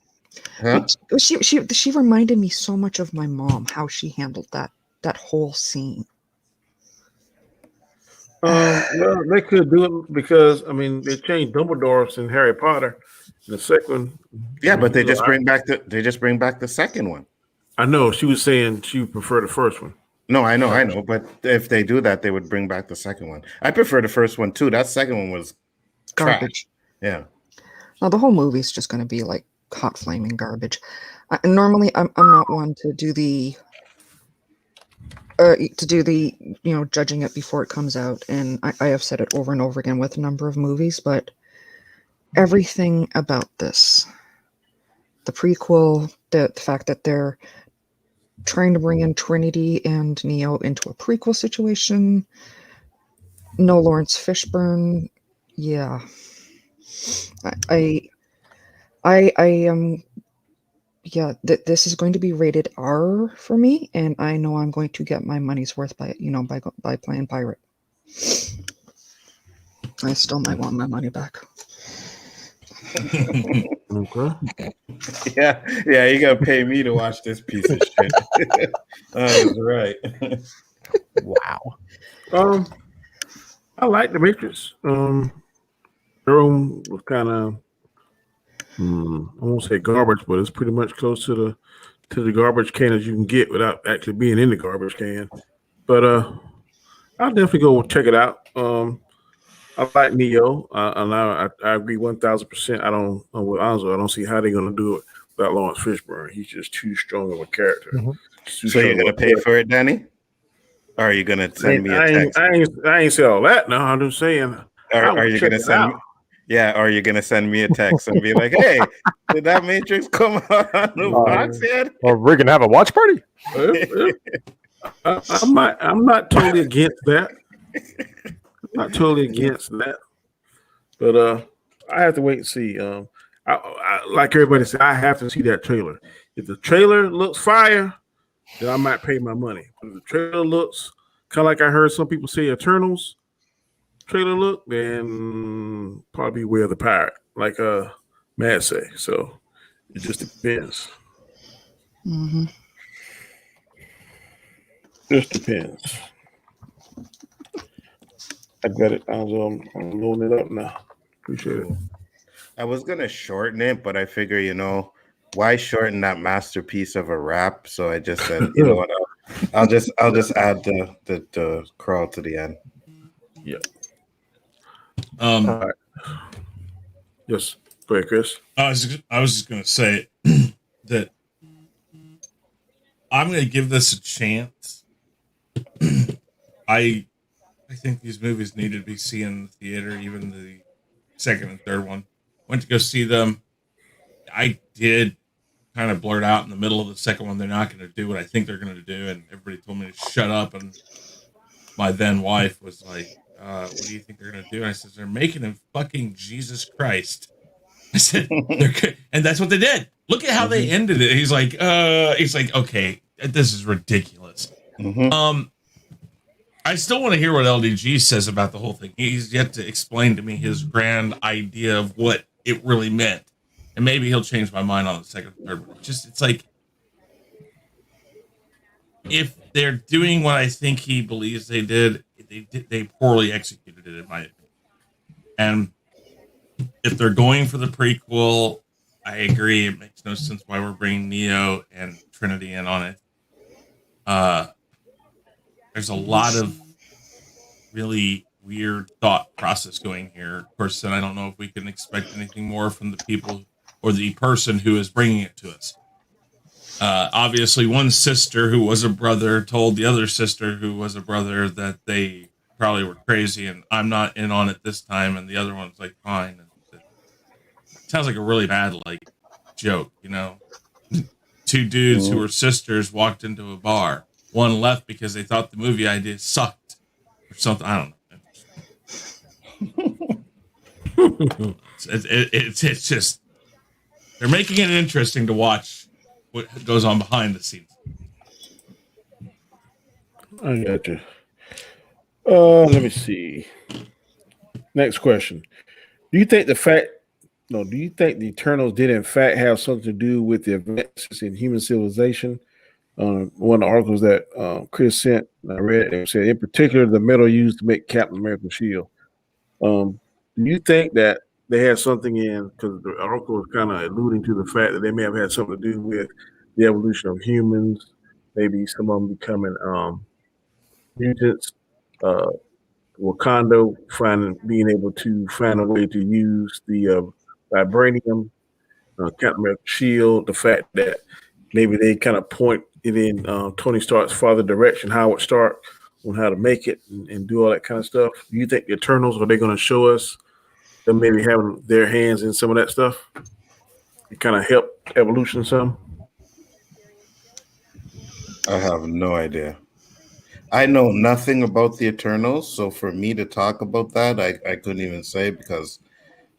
Huh?
She reminded me so much of my mom, how she handled that whole scene.
Well, they could do it because they changed Dumbledore's in Harry Potter in the second one.
Yeah, but they just bring back the second one.
I know she was saying she would prefer the first one.
No, I know. But if they do that, they would bring back the second one. I prefer the first one too. That second one was
Garbage.
Trash. Yeah.
Now the whole movie's just going to be like hot flaming garbage. Normally, I'm not one to do the judging it before it comes out, and I have said it over and over again with a number of movies, but everything about this, the prequel, the fact that they're trying to bring in Trinity and Neo into a prequel situation, no Lawrence Fishburne, yeah, I am. This is going to be rated R for me, and I know I'm going to get my money's worth by playing pirate. I still might want my money back.
Okay.
Yeah, you gotta pay me to watch this piece of shit. That was right.
Wow.
I like the Matrix. Their own was kind of I won't say garbage, but it's pretty much close to the garbage can as you can get without actually being in the garbage can. But I'll definitely go check it out. I like Neo. I agree 1,000%. I don't know with Anzo. I don't see how they're gonna do it without Lawrence Fishburne. He's just too strong of a character.
Mm-hmm.
So you're gonna pay for it, Danny? Or are you gonna send me a text?
I ain't say all that. No, I'm just saying.
Are you gonna send me? Yeah, or you're gonna send me a text and be like, "Hey, did that Matrix come out on the box yet?"
Or we're gonna have a watch party.
I'm not totally against that. Not totally against that, but I have to wait and see. I like everybody said, I have to see that trailer. If the trailer looks fire, then I might pay my money. But if the trailer looks kind of like I heard some people say Eternals trailer look, then probably Beware the Pirate, like Mad say. So it just depends.
Mm-hmm.
Just depends. I got it. I'm loading it up now. Appreciate it.
I was gonna shorten it, but I figure, why shorten that masterpiece of a rap? So I just said, you know what? I'll just add the crawl to the end.
Yeah.
All
right. Yes. Go ahead, Chris.
I was just gonna say that I'm gonna give this a chance. I think these movies needed to be seen in the theater, even the second and third one. Went to go see them. I did kind of blurt out in the middle of the second one, they're not going to do what I think they're going to do. And everybody told me to shut up. And my then wife was like, what do you think they're going to do? And I said, they're making him fucking Jesus Christ. I said, and that's what they did. Look at how they ended it. He's like, okay, this is ridiculous. I still want to hear what LDG says about the whole thing. He's yet to explain to me his grand idea of what it really meant. And maybe he'll change my mind on the second and third one. It's like, if they're doing what I think he believes they did, they poorly executed it, in my opinion. And if they're going for the prequel, I agree. It makes no sense why we're bringing Neo and Trinity in on it. There's a lot of really weird thought process going here. Of course, then I don't know if we can expect anything more from the people or the person who is bringing it to us. Obviously, one sister who was a brother told the other sister who was a brother that they probably were crazy, and I'm not in on it this time. And the other one's like, fine. It sounds like a really bad joke, Two dudes who were sisters walked into a bar. One left because they thought the movie idea sucked or something. I don't know. It's just, they're making it interesting to watch what goes on behind the scenes.
I got you. Let me see. Next question. Do you think the Eternals did in fact have something to do with the advances in human civilization? One of the articles that Chris sent, I read, it said in particular the metal used to make Captain America's shield. Do you think that they had something in, because the article was kind of alluding to the fact that they may have had something to do with the evolution of humans, maybe some of them becoming mutants, Wakanda being able to find a way to use the vibranium, Captain America's shield, the fact that maybe they kind of point it in Tony Stark's father direction, Howard Stark, on how to make it and do all that kind of stuff. Do you think the Eternals, are they going to show us them maybe having their hands in some of that stuff? It kind of help evolution some?
I have no idea. I know nothing about the Eternals, so for me to talk about that, I couldn't even say, because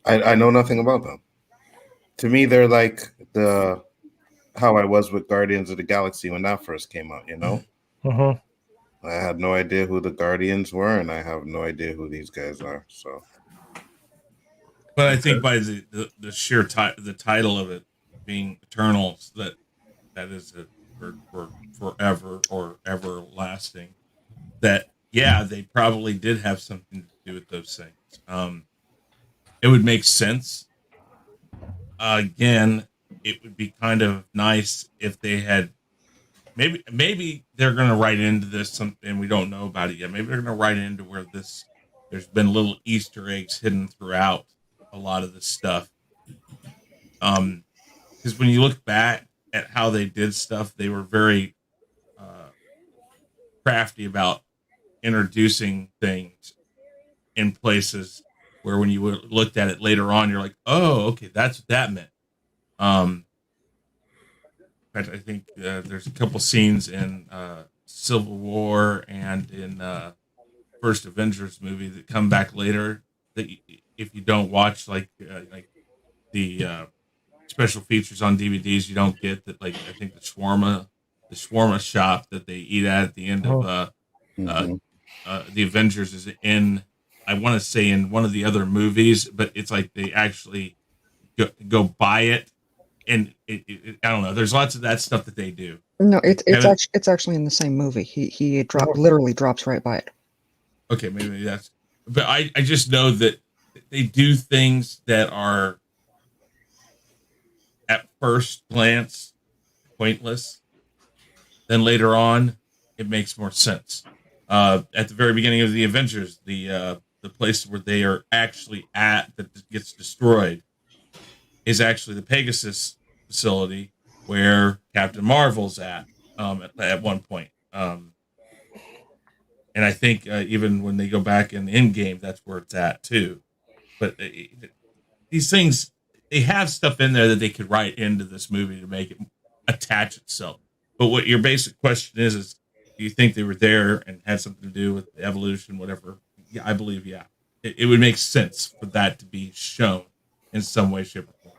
I know nothing about them. To me, they're like how I was with Guardians of the Galaxy when that first came out, I had no idea who the Guardians were, and I have no idea who these guys are. So,
but I think by the sheer the title of it being Eternals, that is it for forever or everlasting. That they probably did have something to do with those things. It would make sense. Again, it would be kind of nice if they had. Maybe they're going to write into this something we don't know about it yet. Maybe they're going to write into where there's been little Easter eggs hidden throughout a lot of this stuff. Because when you look back at how they did stuff, they were very crafty about introducing things in places where when you looked at it later on, you're like, oh, okay, that's what that meant. In fact, I think there's a couple scenes in Civil War and in first Avengers movie that come back later that if you don't watch like the special features on DVDs, you don't get that. Like I think the shawarma shop that they eat at the end of the Avengers is in, I want to say in one of the other movies, but it's like they actually go buy it. And I don't know. There's lots of that stuff that they do.
No,
Kevin?
it's actually in the same movie. He literally drops right by it.
Okay, maybe that's. But I just know that they do things that are at first glance pointless. Then later on, it makes more sense. At the very beginning of the Avengers, the place where they are actually at that gets destroyed is actually the Pegasus facility where Captain Marvel's at one point. And I think even when they go back in the end game, that's where it's at too. But these things, they have stuff in there that they could write into this movie to make it attach itself. But what your basic question is do you think they were there and had something to do with the evolution, whatever? Yeah, I believe, yeah. It would make sense for that to be shown in some way, shape, or form.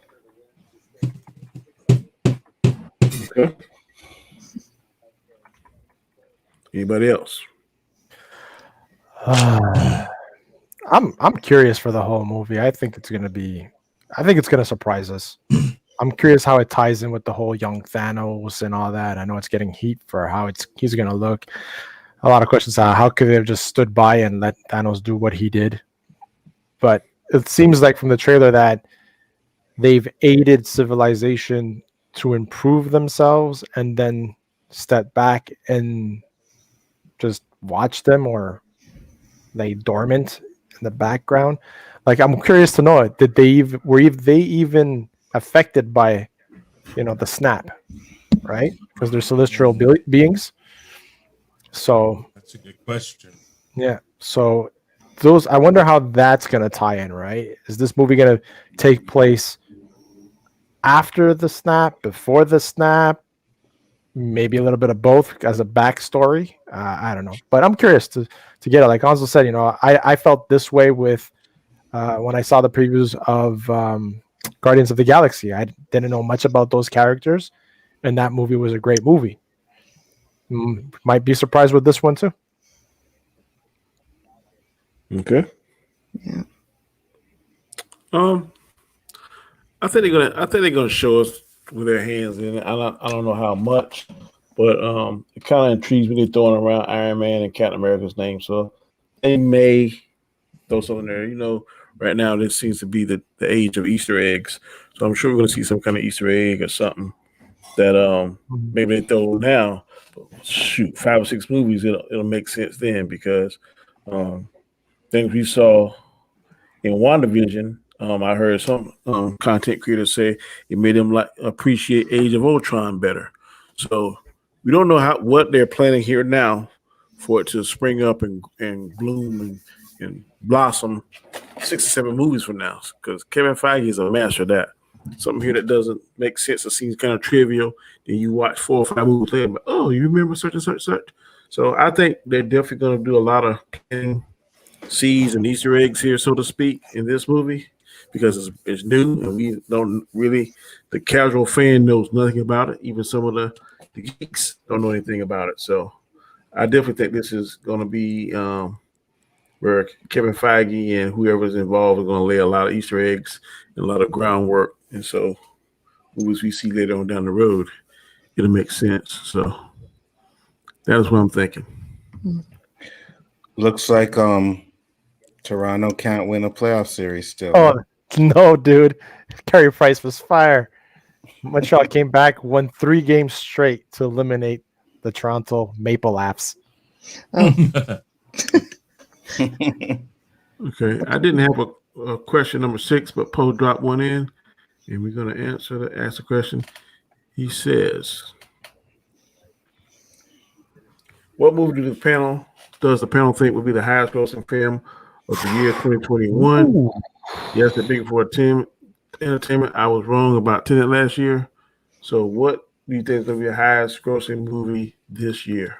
Okay. Anybody else?
I'm curious for the whole movie. I think it's gonna surprise us. I'm curious how it ties in with the whole young Thanos and all that. I know it's getting heat for how he's gonna look. A lot of questions. How could they have just stood by and let Thanos do what he did? But it seems like from the trailer that they've aided civilization to improve themselves and then step back and just watch them or lay dormant in the background. Like, I'm curious to know, did they were they even affected by, the snap, right? Because they're celestial beings. So
That's a good question.
yeah. So I wonder how that's gonna tie in, right? Is this movie gonna take place after the snap, before the snap? Maybe a little bit of both as a backstory. I don't know, but I'm curious to get it. Like Ansel said, I felt this way with when I saw the previews of Guardians of the Galaxy. I didn't know much about those characters, and that movie was a great movie. Might be surprised with this one too.
Okay.
Yeah.
I think they're gonna show us with their hands in it. I don't know how much, but it kind of intrigues me. They're throwing around Iron Man and Captain America's name, so they may throw something there. Right now this seems to be the age of Easter eggs, so I'm sure we're gonna see some kind of Easter egg or something that maybe they throw now. Shoot, 5 or 6 movies, it'll make sense then, because things we saw in WandaVision, I heard some content creators say it made them appreciate Age of Ultron better. So we don't know what they're planning here now for it to spring up and bloom and blossom 6 or 7 movies from now, because Kevin Feige is a master of that. Something here that doesn't make sense or seems kind of trivial, then you watch 4 or 5 movies later, but you remember such and such, such. So I think they're definitely going to do a lot of planting seeds and Easter eggs here, so to speak, in this movie, because it's new and we don't really, the casual fan knows nothing about it. Even some of the geeks don't know anything about it. So I definitely think this is going to be where Kevin Feige and whoever's involved are going to lay a lot of Easter eggs and a lot of groundwork. And so movies we see later on down the road, it'll make sense. So that is what I'm thinking.
Looks like Toronto can't win a playoff series still.
Oh no, dude! Carey Price was fire. Montreal came back, won 3 games straight to eliminate the Toronto Maple Leafs.
Okay, I didn't have a question number 6, but Poe dropped one in, and we're going to ask the question. He says, "What movie does the panel think would be the highest grossing film of the year 2021?"
Ooh.
Yes, the big for entertainment. I was wrong about Tenet last year. So, what do you think is going to be the highest grossing movie this year?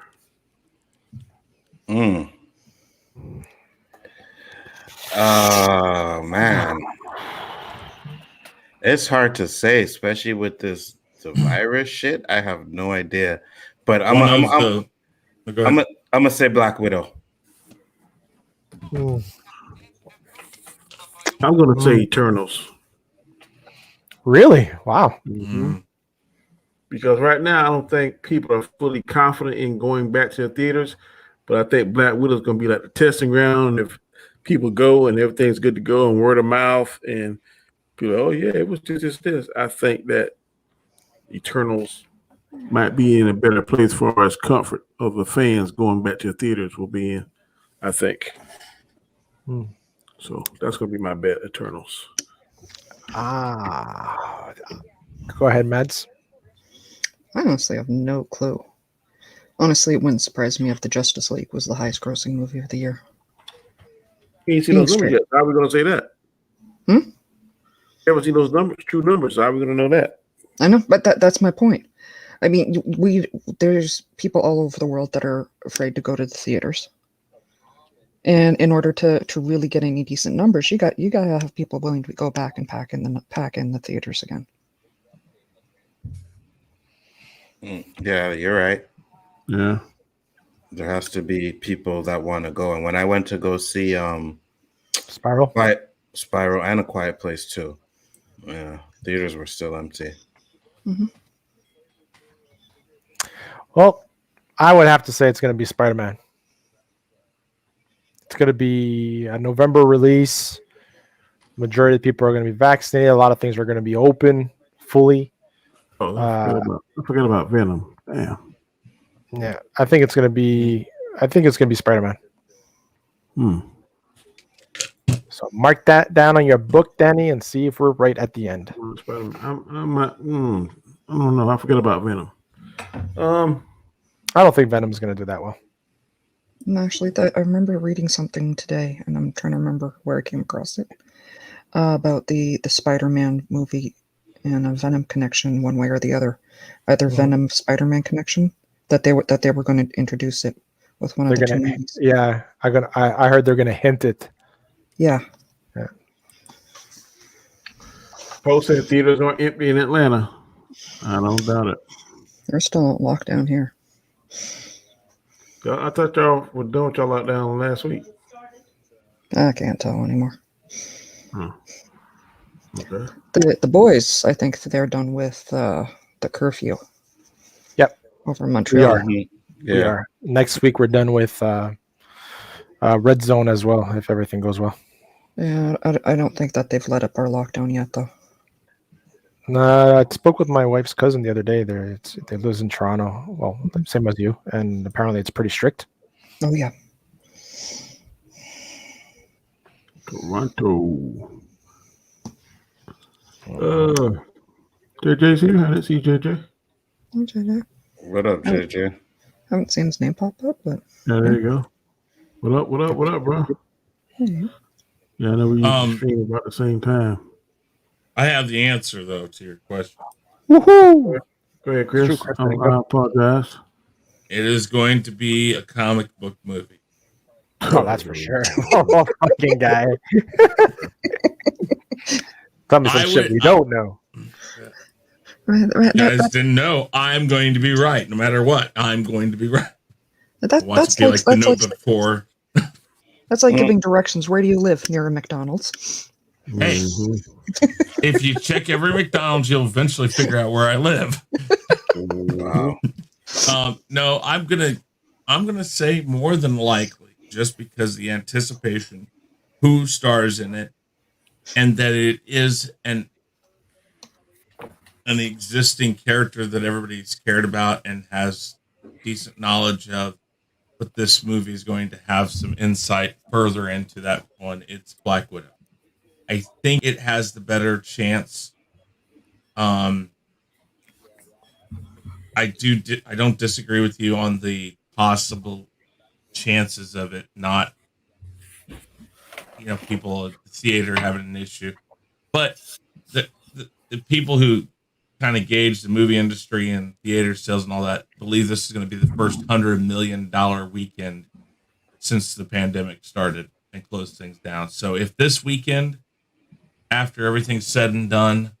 Oh man, it's hard to say, especially with the virus shit. I have no idea, but I'm I'm gonna say Black Widow.
Hmm.
I'm going to say Eternals.
Really? Wow.
Mm.
Because right now, I don't think people are fully confident in going back to the theaters. But I think Black Widow is going to be like the testing ground. If people go and everything's good to go and word of mouth and people, oh, yeah, it was just this. I think that Eternals might be in a better place for as comfort of the fans going back to the theaters will be in, I think.
Hmm.
So that's going to be my bet, Eternals.
Go ahead, Mads.
I honestly have no clue. Honestly, it wouldn't surprise me if the Justice League was the highest grossing movie of the year.
You ain't seen
Being
those numbers
straight.
yet. How are we going to say that?
Hmm?
You haven't seen those numbers, true numbers. So how are we going to know that?
I know, but that's my point. I mean, there's people all over the world that are afraid to go to the theaters. And in order to really get any decent numbers, you gotta have people willing to go back and pack in the theaters again.
Yeah, you're right.
Yeah.
There has to be people that want to go. And when I went to go see
Spiral.
Spiral and A Quiet Place too, yeah, theaters were still empty.
Mm-hmm.
Well, I would have to say it's going to be Spider-Man. It's going to be a November release. Majority of people are going to be vaccinated. A lot of things are going to be open fully.
Oh, I forgot about Venom. Damn.
Yeah, I think it's going to be. I think it's going to be Spider-Man. So mark that down on your book, Danny, and see if we're right at the end.
Spider-Man. I'm not. I don't know. I forgot about Venom.
I don't think Venom's going to do that well.
And actually, I remember reading something today, and I'm trying to remember where I came across it, about the Spider-Man movie and a Venom connection, one way or the other, either Venom Spider-Man connection that they were going to introduce it with one of the two movies.
Yeah, I heard they're going to hint it.
Yeah.
Post said theaters are empty in Atlanta. I don't doubt it.
They're still locked down here.
I thought y'all were done with y'all lockdown last week.
I can't tell anymore.
Okay.
The boys, I think they're done with the curfew.
Yep.
Over in Montreal.
We are. Next week we're done with Red Zone as well, if everything goes well.
Yeah, I don't think that they've let up our lockdown yet, though.
I spoke with my wife's cousin the other day. They lives in Toronto. Well, same as you, and apparently it's pretty strict.
Oh yeah.
Toronto. JJ's here. I didn't see JJ.
Oh, JJ.
What up, JJ?
Haven't seen his name pop up, but
Yeah, there you go. What up, bro?
hey.
Yeah, I know we used to stream about the same time.
I have the answer though to your question.
Woohoo!
Go ahead, Chris. I apologize.
It is going to be a comic book movie.
Oh, that's for sure. Oh, fucking guy. Tell me some shit we don't know.
Right,
you guys didn't know. I'm going to be right. No matter what, I'm going to be right.
That's
the Notebook 4.
That's like giving directions. Where do you live? Near a McDonald's.
Hey, if you check every McDonald's, you'll eventually figure out where I live.
Wow.
No, I'm gonna say more than likely, just because the anticipation, who stars in it, and that it is an existing character that everybody's cared about and has decent knowledge of. But this movie is going to have some insight further into that one. It's Black Widow. I think it has the better chance. I don't disagree with you on the possible chances of it not, people at the theater having an issue, but the people who kind of gauge the movie industry and theater sales and all that believe this is going to be the first $100 million weekend since the pandemic started and closed things down. So if this weekend, after everything's said and done,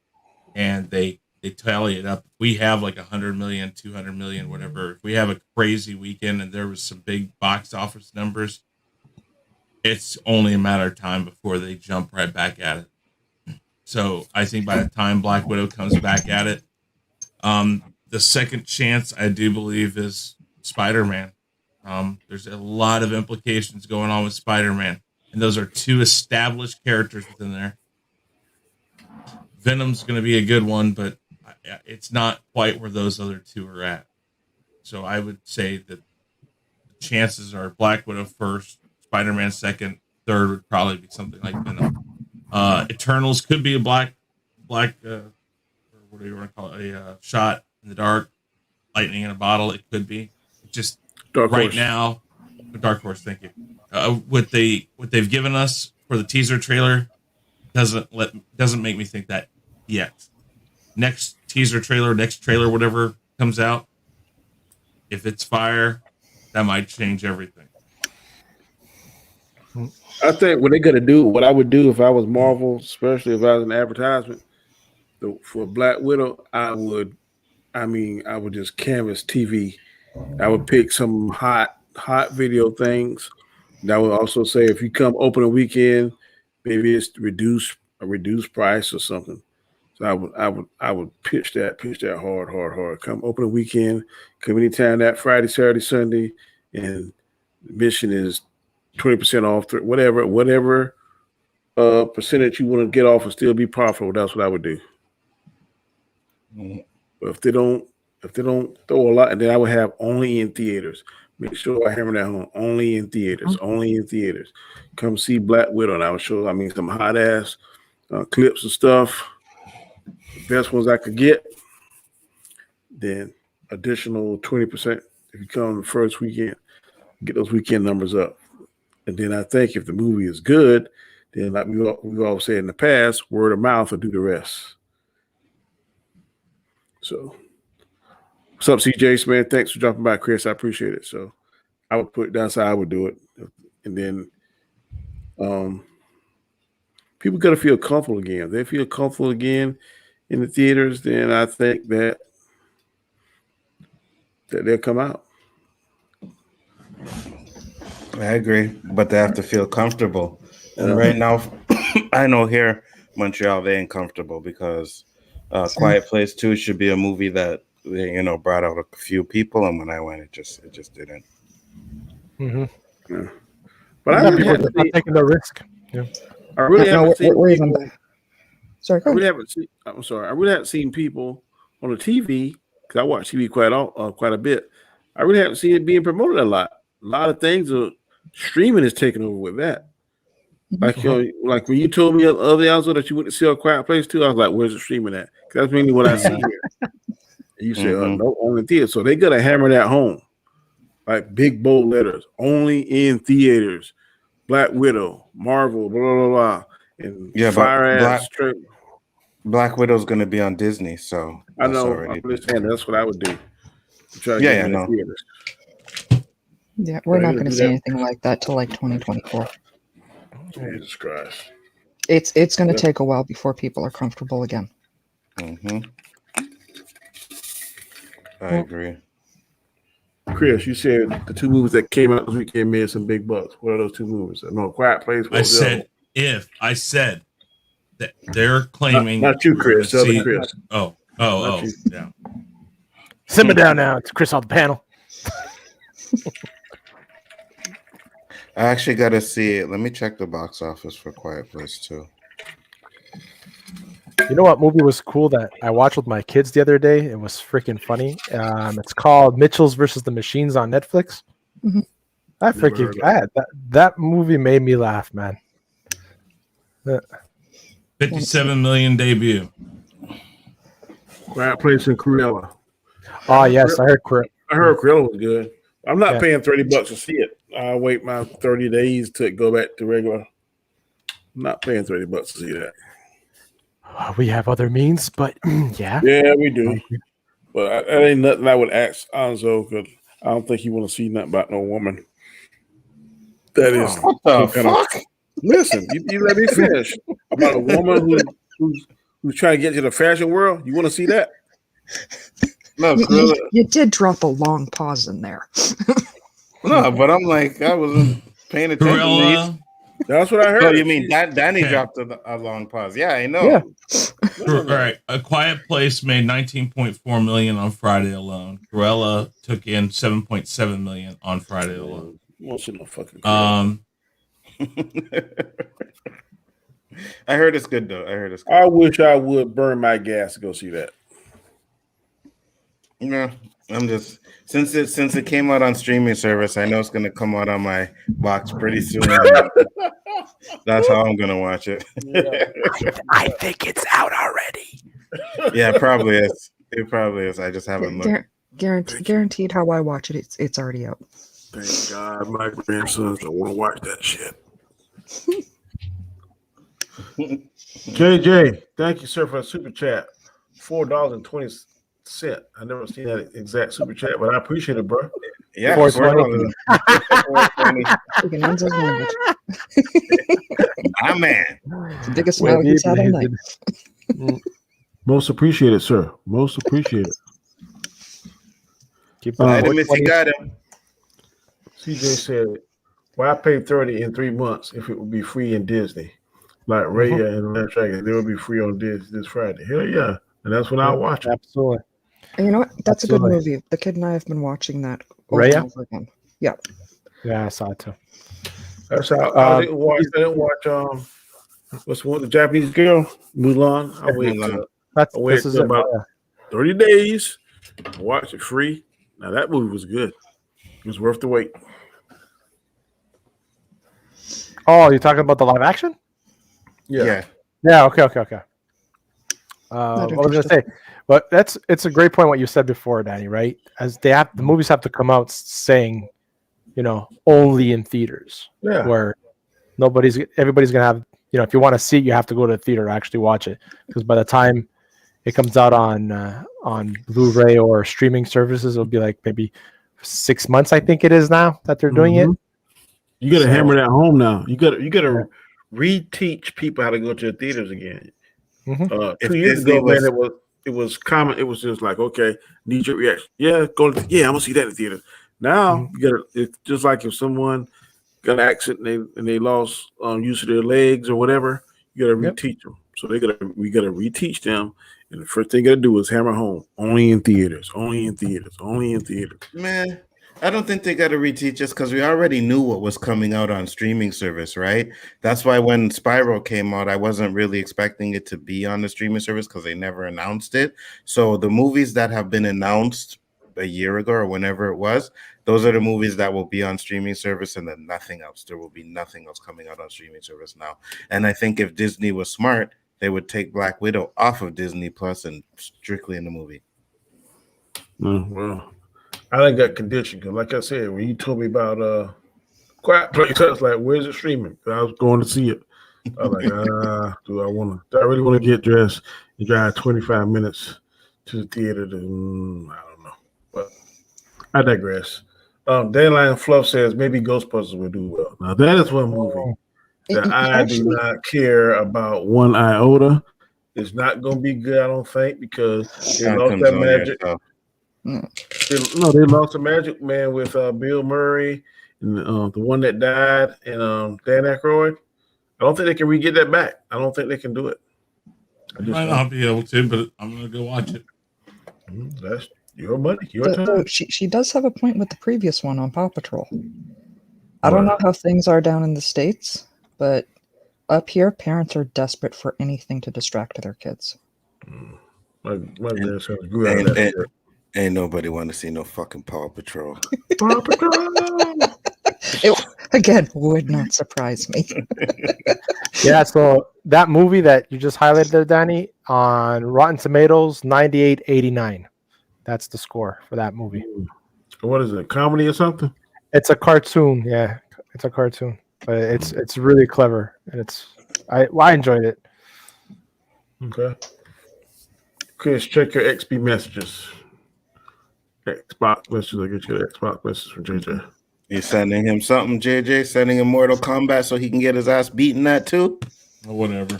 and they they tally it up. We have like 100 million, 200 million, whatever. If we have a crazy weekend and there was some big box office numbers, it's only a matter of time before they jump right back at it. So I think by the time Black Widow comes back at it, the second chance I do believe is Spider-Man. There's a lot of implications going on with Spider-Man, and those are two established characters within there. Venom's going to be a good one, but it's not quite where those other two are at. So I would say that the chances are Black Widow first, Spider-Man second, third would probably be something like Venom. Eternals could be a black, or what do you want to call it? A shot in the dark, lightning in a bottle. It could be. Just
Dark
right
Horse.
now, Dark Horse. Thank you. What they've given us for the teaser trailer doesn't make me think that yet. Next teaser trailer, next trailer, whatever comes out, if it's fire, that might change everything.
I think what they're gonna do, what I would do if I was Marvel, especially if I was an advertisement for Black Widow, I would just canvas TV. I would pick some hot video things. And I would also say if you come open a weekend, maybe it's a reduced price or something. So I would pitch that hard. Come open a weekend, come anytime that Friday, Saturday, Sunday, and admission is 20% off, whatever percentage you want to get off and still be profitable. That's what I would do. But if they don't throw a lot, and then I would have only in theaters. Make sure I hammer that home. Only in theaters. Only in theaters. Come see Black Widow, and I would show. Some hot ass clips and stuff. The best ones I could get. Then additional 20% if you come the first weekend. Get those weekend numbers up. And then I think if the movie is good, then like we've all said in the past, word of mouth will do the rest. So, what's up, CJ Smith? Thanks for dropping by, Chris. I appreciate it. So, I would put it down so I would do it. And then people got to feel comfortable again. If they feel comfortable again in the theaters, then I think that they'll come out.
I agree, but they have to feel comfortable. And right now, I know here, Montreal, they ain't comfortable because Quiet Place 2 should be a movie that brought out a few people, and when I went, it just didn't.
Mm-hmm.
Yeah. But I really haven't
not taking the risk. Yeah.
I really haven't seen
where
people.
Sorry,
I really haven't seen people on the TV because I watch TV quite a bit. I really haven't seen it being promoted a lot. A lot of things are streaming is taking over with that. Like like when you told me the other day also that you went to see a Quiet Place too, I was like, "Where's the streaming at?" Because that's mainly what I see here. And you said, "No, only theaters." So they gotta hammer that home, like big bold letters, only in theaters. Black Widow, Marvel, blah blah blah, and fire ass.
Black Widow's gonna be on Disney, so
I know. I understand. That's what I would do. Try to get in the theaters.
Yeah, we're not going to see anything like that till like 2024.
Jesus Christ.
It's going to take a while before people are comfortable again.
I agree.
Chris, you said the two movies that came out this weekend made some big bucks. What are those two movies? No, Quiet Place.
I said that they're claiming
not you, Chris. Other Chris.
Oh, yeah.
Simmer down now. It's Chris on the panel.
I actually got to see it. Let me check the box office for Quiet Place 2.
You know what movie was cool that I watched with my kids the other day? It was freaking funny. It's called Mitchells versus the Machines on Netflix.
Mm-hmm.
That movie made me laugh, man.
57 million debut.
Quiet Place in Cruella.
Oh yes, I heard
Cruella was good. I'm not paying $30 to see it. I'll wait my 30 days to go back to regular. I'm not paying $30 to see that.
We have other means, but yeah.
Yeah, we do. But that ain't nothing I would ask Anzo because I don't think he want to see nothing about no woman. That is
what the fuck?
Listen, you let me finish. About a woman who's trying to get to the fashion world. You want to see that?
No,
You did drop a long pause in there.
no, but I'm like, I wasn't paying attention.
Cruella.
That's what I heard.
Oh, you mean Danny
Okay.
dropped a long pause? Yeah, I know.
Yeah.
All right. A Quiet Place made 19.4 million on Friday alone. Cruella took in 7.7 million on Friday alone.
Won't see no fucking Cruella.
I heard it's good though.
I wish I would burn my gas to go see that.
No, I'm just since it came out on streaming service, I know it's gonna come out on my box pretty soon. That's how I'm gonna watch it.
I think it's out already.
Yeah, it probably is. It probably is. I just haven't looked.
Guaranteed how I watch it. It's already out.
Thank God my grandsons don't want to watch that shit. JJ, thank you, sir, for the super chat. $4.20. I never seen that exact super chat, but I appreciate it, bro.
Yeah,
$4.20.
My man.
The biggest smile he's had all night.
Most appreciated, sir. Most appreciated.
Keep
Vitamin C got him.
CJ said, "Why pay $30 in 3 months if it would be free in Disney? Like Raya and Land Dragon, they will be free on this Friday. Hell yeah, and that's when I'll watch it.
Absolutely.
And you know what? That's
Absolutely.
a good movie. The kid and I have been watching that over
Raya?
and over again. Yeah.
Yeah, I saw it too.
That's how I didn't watch. What's the one? The Japanese girl, Mulan. I waited
This is
till
it.
about 30 days. I watched it free. Now that movie was good. It was worth the wait.
Oh, you're talking about the live action?
Yeah.
Yeah. Okay. What was I gonna say? But it's a great point what you said before, Danny. Right? As the movies have to come out saying, only in theaters.
Yeah.
Where everybody's gonna have. If you want to see it, you have to go to the theater to actually watch it. Because by the time it comes out on Blu-ray or streaming services, it'll be like maybe 6 months. I think it is now that they're doing it.
You got to hammer that home now. You got to reteach people how to go to the theaters again. 2 years ago, man, it was common. It was just like, okay, need your reaction. Yeah, I'm gonna see that in the theater. Now it's just like if someone got an accident and they lost use of their legs or whatever, you got to reteach them. So we got to reteach them. And the first thing you got to do is hammer home. Only in theaters. Only in theaters. Only in theaters.
Man, I don't think they got to reteach us because we already knew what was coming out on streaming service, right? That's why when Spiral came out, I wasn't really expecting it to be on the streaming service because they never announced it. So the movies that have been announced a year ago or whenever it was, those are the movies that will be on streaming service and then nothing else. There will be nothing else coming out on streaming service now. And I think if Disney was smart, they would take Black Widow off of Disney Plus and strictly in the movie.
Well, I done got conditioned because, like I said, when you told me about Quiet Place, I was like, "Where's it streaming?" I was going to see it. I was like, "Do I really want to get dressed and drive 25 minutes to the theater?" I don't know, but I digress. Dandelion Fluff says maybe Ghostbusters will do well. Now that is one movie that I do not care about one iota. It's not going to be good, I don't think, because they lost that magic. They lost the magic, man, with Bill Murray and the one that died and Dan Aykroyd. I don't think they can re-get that back. I don't think they can do it.
I might not be able to, but I'm going to go watch it.
That's your money, your time.
She does have a point with the previous one on Paw Patrol. I don't know how things are down in the States, but up here, parents are desperate for anything to distract their kids.
My grandson grew out of that.
Ain't nobody want to see no fucking Paw Patrol.
Paw Patrol!
It, again, would not surprise me.
Yeah, so that movie that you just highlighted there, Danny, on Rotten Tomatoes, 98.89. That's the score for that movie.
What is it, comedy or something?
It's a cartoon, yeah. It's a cartoon. But it's really clever. And I enjoyed it.
Okay. Chris, check your XP messages. Xbox messages. I get your Xbox message from JJ.
You sending him something, JJ? Sending him Mortal Kombat so he can get his ass beaten that too?
Or whatever.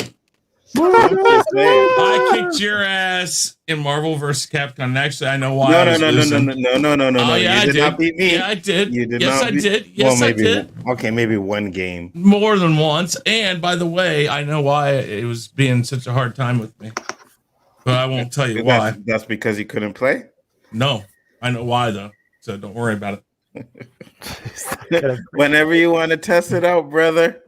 I'm just saying.
I kicked your ass in Marvel vs. Capcom. Actually, I know why
No,
I
no,
was
no, no, no,
losing.
no, no, no, no,
Oh
no.
yeah,
You
I
did not
did.
beat me.
Yeah, I did.
You did
Yes,
not
I
beat.
did.
Well,
Yes, I did.
okay, maybe one game.
More than once. And by the way, I know why it was being such a hard time with me, but I won't tell you why.
That's because you couldn't play.
No, I know why though. So don't worry about it.
Whenever you want to test it out, brother.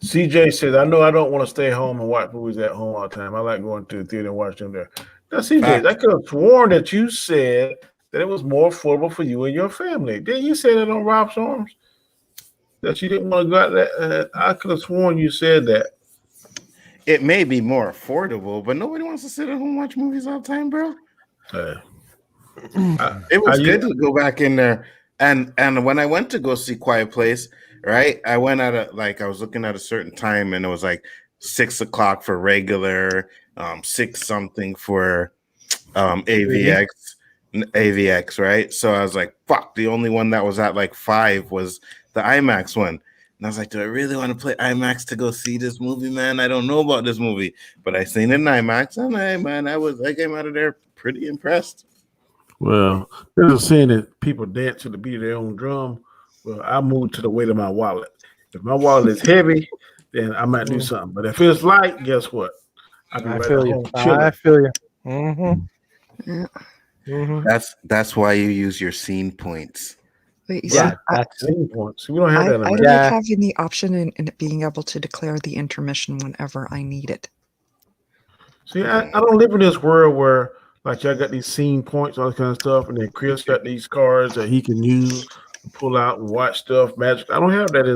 CJ says, I know I don't want to stay home and watch movies at home all the time. I like going to the theater and watching them there. Now, CJ, I could have sworn that you said that it was more affordable for you and your family. Didn't you say that on Rob's Arms? That you didn't want to go out there? I could have sworn you said that.
It may be more affordable, but nobody wants to sit at home and watch movies all the time, bro. It was good to go back in there. And when I went to go see Quiet Place, right? I went at I was looking at a certain time, and it was like 6 o'clock for regular, 6 something for AVX, right? So I was like, fuck, the only one that was at like 5 was the IMAX one. And I was like, do I really want to play IMAX to go see this movie, man? I don't know about this movie, but I seen it in IMAX, and I came out of there pretty impressed.
Well, there's a saying that people dance to the beat of their own drum. Well, I moved to the weight of my wallet. If my wallet is heavy, then I might do something. But if it's light, guess what?
I feel you. I feel you. Mm-hmm.
Yeah.
That's why you use your scene points.
Wait,
Yeah, that's
scene points. We don't have that in
I
America.
like having the option and being able to declare the intermission whenever I need it.
See, I don't live in this world where like y'all got these scene points, all this kind of stuff, and then Chris got these cards that he can use to pull out and watch stuff. Magic. I don't have that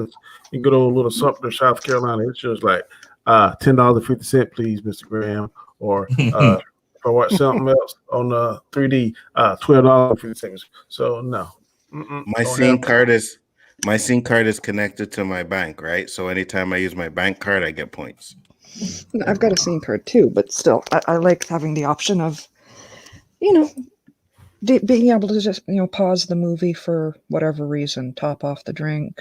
in good old little Sumter, South Carolina. It's just like $10.50, please, Mr. Graham. Or if I watch something else on 3D, $12.50. So no.
My scene card is connected to my bank, right? So anytime I use my bank card, I get points.
I've got a scene card too, but still, I like having the option of, being able to just, pause the movie for whatever reason, top off the drink,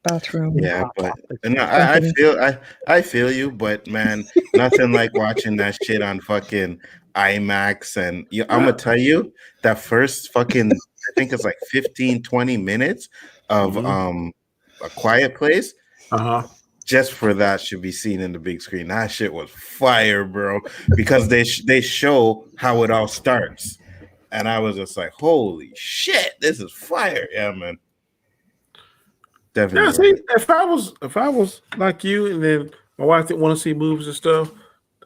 bathroom.
Yeah, but I feel you, but man, nothing like watching that shit on fucking IMAX. And I'm gonna tell you that first fucking, I think it's like 15-20 minutes of A Quiet Place. Just for that should be seen in the big screen. That shit was fire, bro, because they show how it all starts. And I was just like, holy shit, this is fire. Yeah, man. Definitely.
Yeah, see, if I was like you and then my wife didn't want to see movies and stuff,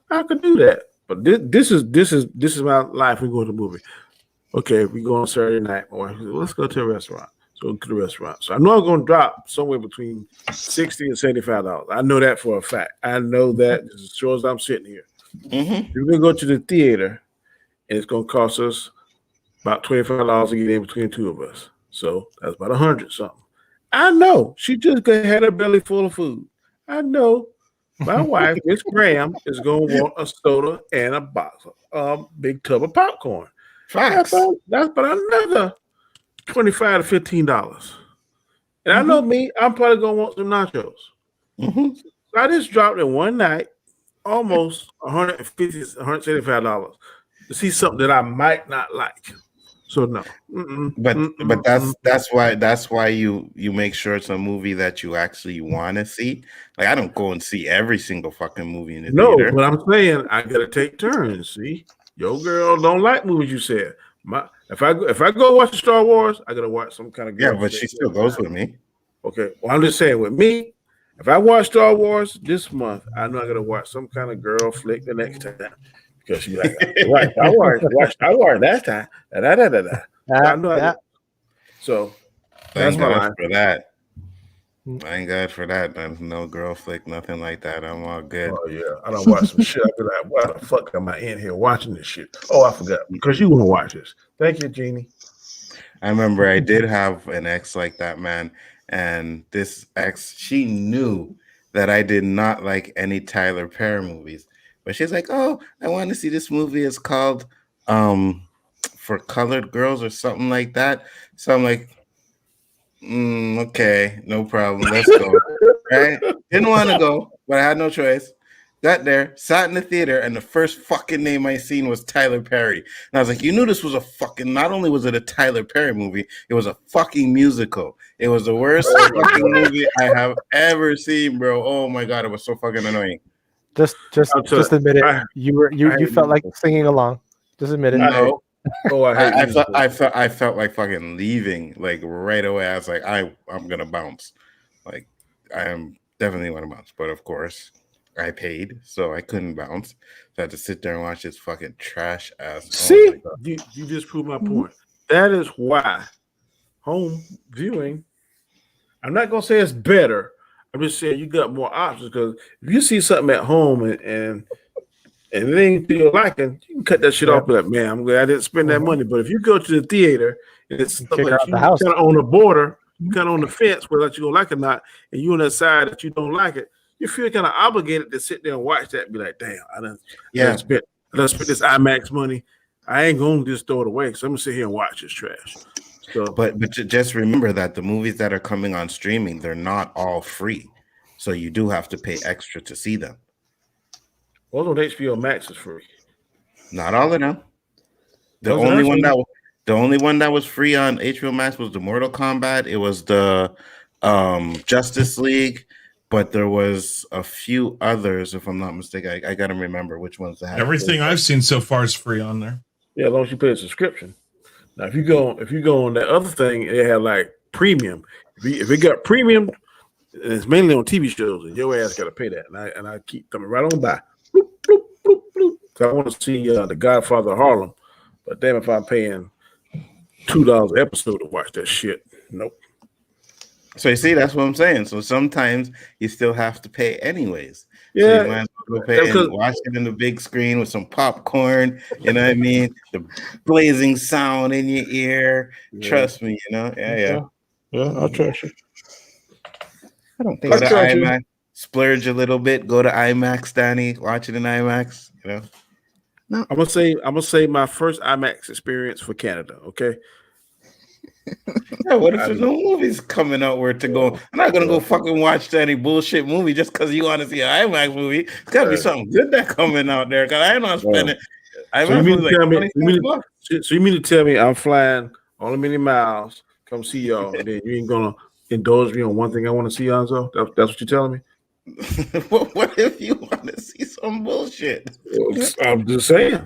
I could do that. But this is my life. We go to the movie. Okay, we go on Saturday night, or let's go to a restaurant. So go to the restaurant. So I know I'm going to drop somewhere between $60 and $75. I know that for a fact. I know that as sure as I'm sitting here. We're going to go to the theater, and it's going to cost us about $25 to get in between two of us. So that's about 100 something. I know she just had her belly full of food. I know my wife, Miss Graham, is going to want a soda and a box of big tub of popcorn.
Facts.
That's about another $25 to $15. And I know me, I'm probably going to want some nachos. So I just dropped in one night almost $150, $175 to see something that I might not like. So no,
but that's why you make sure it's a movie that you actually want to see. Like I don't go and see every single fucking movie in the theater.
But I'm saying I gotta take turns. See, your girl don't like movies. You said if I go watch Star Wars, I gotta watch some kind of girl.
Yeah, but she still goes with me. Okay,
well I'm just saying with me, if I watch Star Wars this month, I know I gotta watch some kind of girl flick the next time. Because she's like, right, I watched that time. I know that. So that's my line
for that. Thank God for that. There's no girl flick, nothing like that. I'm all good.
Oh yeah, I don't watch some shit. I be like, why the fuck am I in here watching this shit? Oh, I forgot because you want to watch this. Thank you, Jeannie.
I remember I did have an ex like that, man, and this ex, she knew that I did not like any Tyler Perry movies. But she's like, oh, I want to see this movie. It's called For Colored Girls or something like that. So I'm like, okay, no problem. Let's go. Right? Didn't want to go, but I had no choice. Got there, sat in the theater, and the first fucking name I seen was Tyler Perry. And I was like, you knew this was a fucking, not only was it a Tyler Perry movie, it was a fucking musical. It was the worst fucking movie I have ever seen, bro. Oh my God, it was so fucking annoying.
Just admit it. You felt like singing along. Just admit it.
No.
I hate
I felt like fucking leaving like right away. I was like, I'm gonna bounce. Like I am definitely gonna bounce. But of course, I paid, so I couldn't bounce. So I had to sit there and watch this fucking trash ass.
See, you just proved my point. That is why home viewing. I'm not gonna say it's better. I'm just saying you got more options because if you see something at home and it ain't to your liking, you can cut that shit off. Like, man, I'm glad I didn't spend that money. But if you go to the theater and it's stuff
kick her
like
out
you
the house.
kind of on the border, you kind of on the fence, whether you gonna like it or not, and you on that side that you don't like it, you feel kind of obligated to sit there and watch that and be like, damn, I done spent this IMAX money. I ain't gonna just throw it away. So I'm gonna sit here and watch this trash. So,
but just remember that the movies that are coming on streaming, they're not all free. So you do have to pay extra to see them.
what's on HBO Max is free.
Not all of them. The only one that was free on HBO Max was the Mortal Kombat. It was the Justice League, but there was a few others, if I'm not mistaken. I gotta remember which ones they have.
Everything I've seen so far is free on there.
Yeah, as long as you pay a subscription. Now, if you go on that other thing, they have like premium. If it got premium, it's mainly on TV shows, and your ass got to pay that. And I keep coming right on by. Bloop, bloop, bloop, bloop. So I want to see The Godfather of Harlem, but damn if I'm paying $2 an episode to watch that shit. Nope.
So you see, that's what I'm saying. So sometimes you still have to pay anyways.
Yeah,
so you might as well go pay and watch it in the big screen with some popcorn. You know what I mean? The blazing sound in your ear. Yeah. Trust me, you know. Yeah.
I'll trust you.
I don't think
go to IMAX, splurge a little bit. Go to IMAX, Danny. Watch it in IMAX. You know.
No.
I'm gonna say my first IMAX experience for Canada. Okay.
Yeah, what if there's no movies coming out where to go? I'm not gonna go fucking watch any bullshit movie just because you want to see an IMAX movie. It's gotta be something good that coming out there. Cause I ain't not spending.
So you mean to tell me I'm flying all the many miles, come see y'all, and then you ain't gonna indulge me on one thing I want to see, Anzo? That's what you're telling me?
What if you want to see some bullshit?
I'm just saying.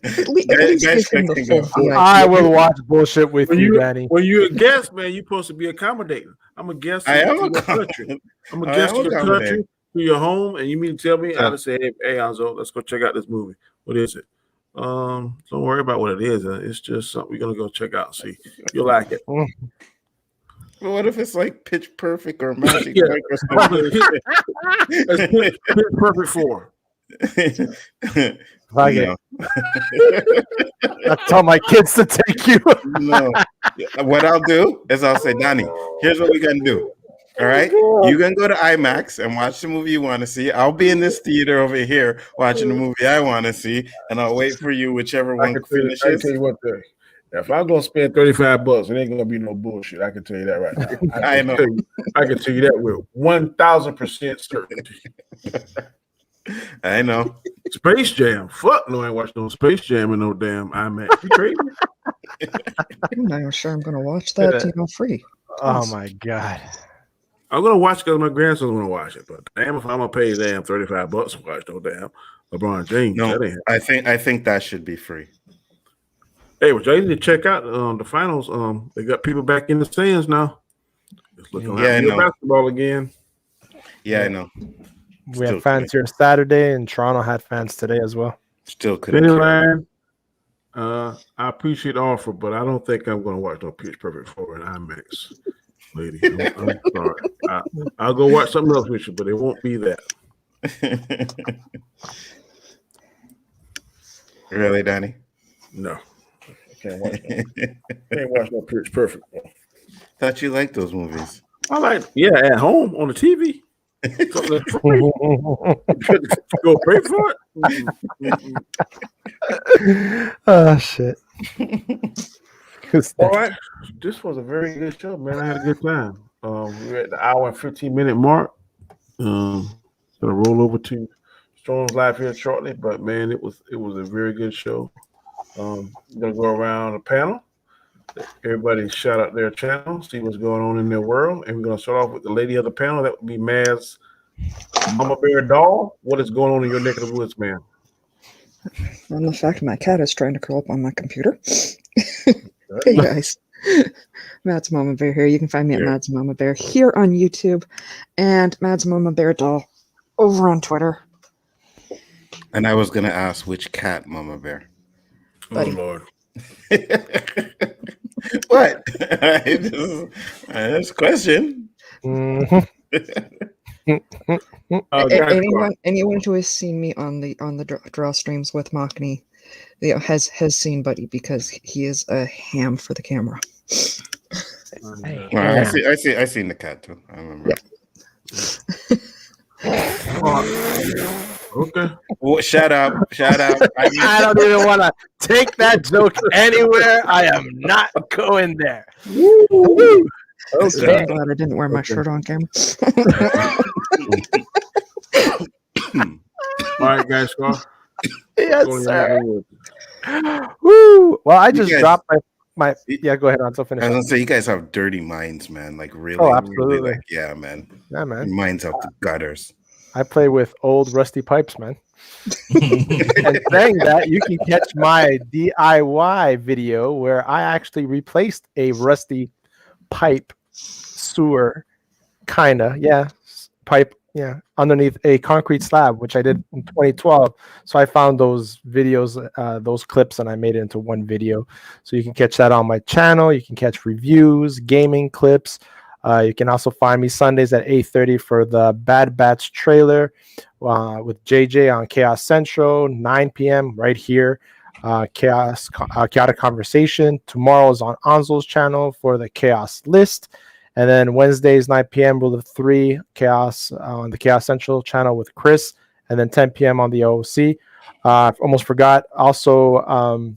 At least give him the full
I will watch bullshit with you, Danny.
When you're a guest, man, you're supposed to be accommodating. I'm a guest.
I am
a country. I'm a guest to your country, to your home, and you mean to tell me? I just say, hey, Anzo, let's go check out this movie. What is it? Don't worry about what it is. It's just something we're gonna go check out and see. You'll like it.
Well, what if it's like Pitch Perfect or Magic Mike or something?
It's Pitch Perfect 4.
Like it. I tell my kids to take you.
No. What I'll do is I'll say, Donnie, here's what we're gonna do. All right, you can go to IMAX and watch the movie you want to see. I'll be in this theater over here watching the movie I want to see, and I'll wait for you, whichever one finishes.
I can tell you what thing. If I'm gonna spend $35, it ain't gonna be no bullshit. I can tell you that right now. I know. I can tell you that with 1,000% certainty.
I know.
Space Jam. Fuck no, I ain't watched no Space Jam in no damn IMAX. You crazy?
I'm not even sure I'm gonna watch that free.
Oh my god.
I'm gonna watch because my grandson's gonna watch it. But damn, if I'm gonna pay damn $35 to watch no damn LeBron James.
No, I think that should be free.
Hey, well, y'all need to check out the finals. They got people back in the stands now. It's looking like basketball again.
Yeah, I know.
We had fans here Saturday, and Toronto had fans today as well.
Still couldn't.
I appreciate the offer, but I don't think I'm going to watch no Pitch Perfect 4 in IMAX, lady. I'm sorry. I'll go watch something else with you, but it won't be that.
Really, Danny?
No. Can't watch no Pitch Perfect.
Thought you liked those movies.
I like, at home on the TV. Go pay for it.
Oh shit!
All right, this was a very good show, man. I had a good time. We're at the hour and 15-minute mark. Gonna roll over to Storm's live here shortly, but man, it was a very good show. We're gonna go around the panel. Everybody shout out their channel, see what's going on in their world, and we're gonna start off with the lady of the panel. That would be Maz Mama Bear Doll. What is going on in your neck of the woods, man?
And the fact my cat is trying to curl up on my computer. Hey guys, Mads Mama Bear here. You can find me at Mads Mama Bear here on YouTube and Mads Mama Bear Doll over on Twitter.
And I was gonna ask which cat, Mama Bear.
Buddy.
Oh Lord.
What? That's a question.
Anyone who has seen me on the draw streams with Machni, has seen Buddy because he is a ham for the camera.
Well, I seen the cat too. I remember.
Yeah. Okay.
Well, shut up.
I don't even want to take that joke anywhere. I am not going there. Woo!
Okay. I'm glad I didn't wear my shirt on camera.
All right, guys, go.
Yes, sir. Woo! Well, I just dropped my. Yeah, go ahead. I'll finish.
I was gonna say you guys have dirty minds, man. Like really.
Oh, absolutely.
Really, like, yeah, man.
Yeah, man.
Your mind's out the gutters.
I play with old rusty pipes, man. And saying that, you can catch my DIY video where I actually replaced a rusty pipe sewer, pipe, underneath a concrete slab, which I did in 2012. So I found those videos, those clips, and I made it into one video. So you can catch that on my channel. You can catch reviews, gaming clips. You can also find me Sundays at 8:30 for the Bad Batch trailer with JJ on Chaos Central, 9 p.m. right here. Chaotic Conversation. Tomorrow is on Anzo's channel for the Chaos List. And then Wednesdays, 9 p.m. we'll have 3 Chaos on the Chaos Central channel with Chris. And then 10 p.m. on the OOC. Almost forgot. Also,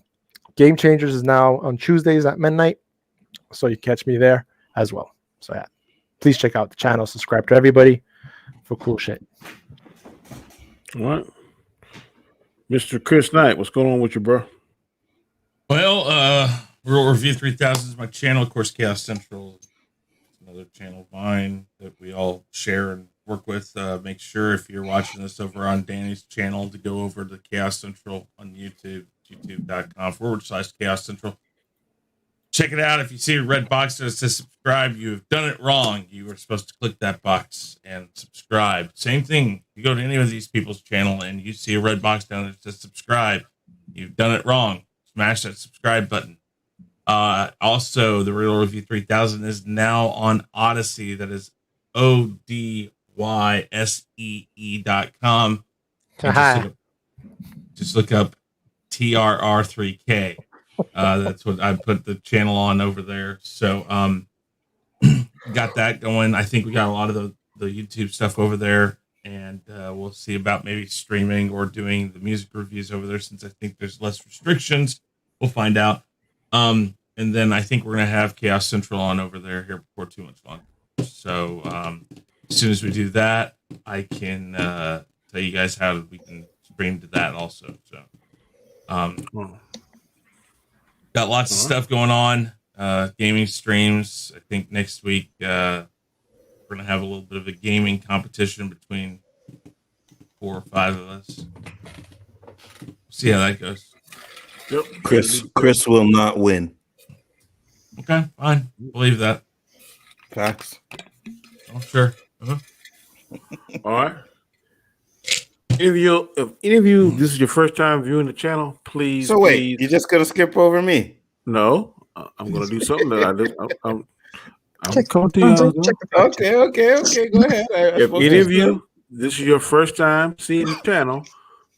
Game Changers is now on Tuesdays at midnight. So you catch me there as well. So yeah, please check out the channel. Subscribe to everybody for cool shit.
All right. Mr. Chris Knight, what's going on with you, bro?
Well, Real Review 3000 is my channel. Of course, Chaos Central is another channel of mine that we all share and work with. Make sure if you're watching this over on Danny's channel to go over to Chaos Central on YouTube, youtube.com/Chaos Central. Check it out. If you see a red box that says subscribe, you have done it wrong. You were supposed to click that box and subscribe. Same thing. You go to any of these people's channel and you see a red box down there that says subscribe. You've done it wrong. Smash that subscribe button. Also, the Real Review 3000 is now on Odyssey. That is ODYSEE.com. Just look up TRR3K. That's what I put the channel on over there. So got that going. I think we got a lot of the YouTube stuff over there, and we'll see about maybe streaming or doing the music reviews over there since I think there's less restrictions. We'll find out. And then I think we're going to have Chaos Central on over there here before too much longer. So as soon as we do that, I can tell you guys how we can stream to that also. So got lots of stuff going on. Gaming streams. I think next week we're going to have a little bit of a gaming competition between 4 or 5 of us. See how that goes.
Yep.
Chris will not win.
Okay, fine. Believe that.
Facts.
Oh, sure. Uh-huh.
All right. If any of you, this is your first time viewing the channel, please.
So wait, you're just gonna skip over me?
No, I'm gonna do something that I'm coming to you.
Okay. Go ahead.
If any of you, this is your first time seeing the channel,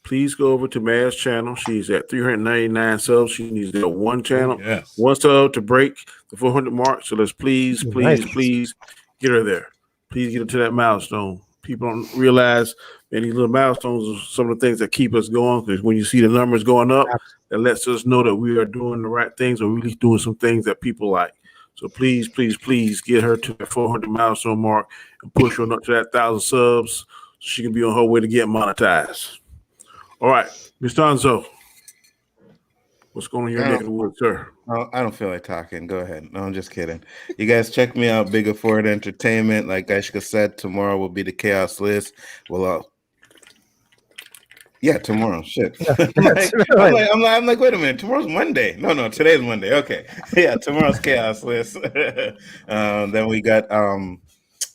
please go over to Maya's channel. She's at 399 subs. She needs that one channel, one sub to break the 400 mark. So let's please get her there. Please get her to that milestone. People don't realize that these little milestones are some of the things that keep us going. Because when you see the numbers going up, that lets us know that we are doing the right things or really doing some things that people like. So please get her to that 400 milestone mark and push her up to that 1,000 subs she can be on her way to get monetized. All right, Mr. Anzo, what's going on in your neck of the woods, sir?
Oh, I don't feel like talking. Go ahead. No, I'm just kidding. You guys check me out, Bigger Ford Entertainment. Like Aishka said, tomorrow will be the Chaos List. Well, yeah, tomorrow. Shit. I'm like, wait a minute. Tomorrow's Monday. No, today's Monday. Okay. Yeah, tomorrow's Chaos List. Then we got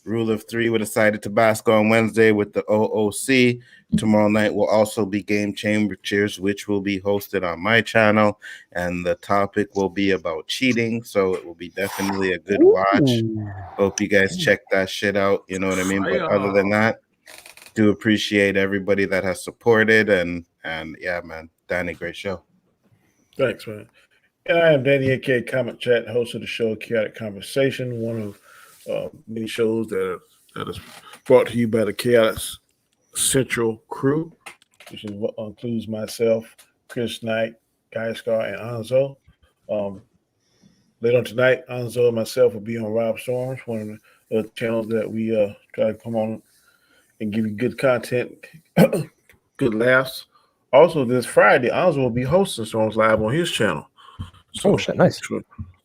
Rule of Three with a side of Tabasco on Wednesday with the OOC. Tomorrow night will also be Game Chambers, which will be hosted on my channel, and the topic will be about cheating, so it will be definitely a good watch. Hope you guys check that shit out, you know what I mean? But other than that, do appreciate everybody that has supported, and yeah, man, Danny, great show.
Thanks, man. And I am Danny, aka Comment Chat, host of the show Chaotic Conversation, one of many shows that is brought to you by the Chaotic Central crew, which includes myself, Chris Knight, Guy Scar, and Anzo. Later on tonight, Anzo and myself will be on Rob Storms, one of the channels that we try to come on and give you good content, good laughs. Also, this Friday, Anzo will be hosting Storms Live on his channel. So
nice.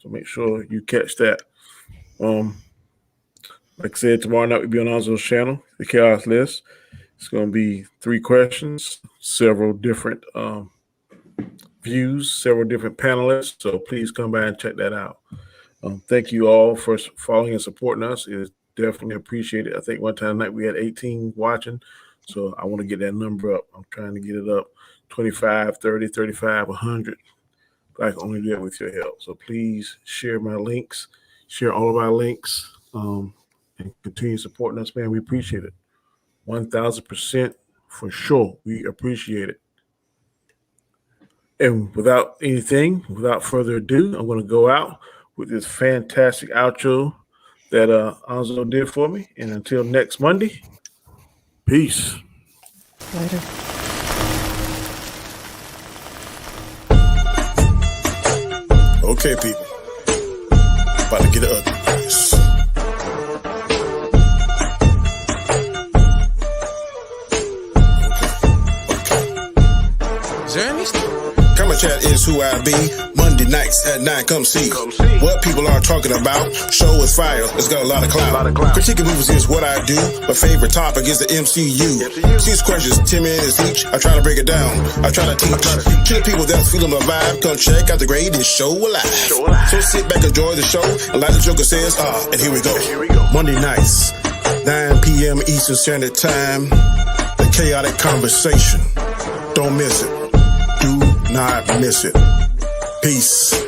Make sure you catch that. Like I said, tomorrow night we'll be on Anzo's channel, the Chaos List. It's going to be 3 questions, several different views, several different panelists. So please come by and check that out. Thank you all for following and supporting us. It is definitely appreciated. I think one time night we had 18 watching. So I want to get that number up. I'm trying to get it up 25, 30, 35, 100. I can only do that with your help. So please share my links, share all of our links, and continue supporting us, man. We appreciate it. 1,000% for sure. We appreciate it. And without further ado, I'm going to go out with this fantastic outro that Anzo did for me. And until next Monday, peace.
Later.
Okay, people. About to get it ugly. Comment Chat is who I be. Monday nights at 9, come see what people are talking about. Show is fire, it's got a lot of clout. Critiquing movies is what I do. My favorite topic is the MCU. 6 questions, 10 minutes each. I try to break it down, I try to teach. To the people that's feeling my vibe, come check out the greatest show alive. So sit back, enjoy the show, and like the Joker says, and here we go. Monday nights, 9 p.m. Eastern Standard Time. The Chaotic Conversation. Don't miss it. Do not miss it. Peace.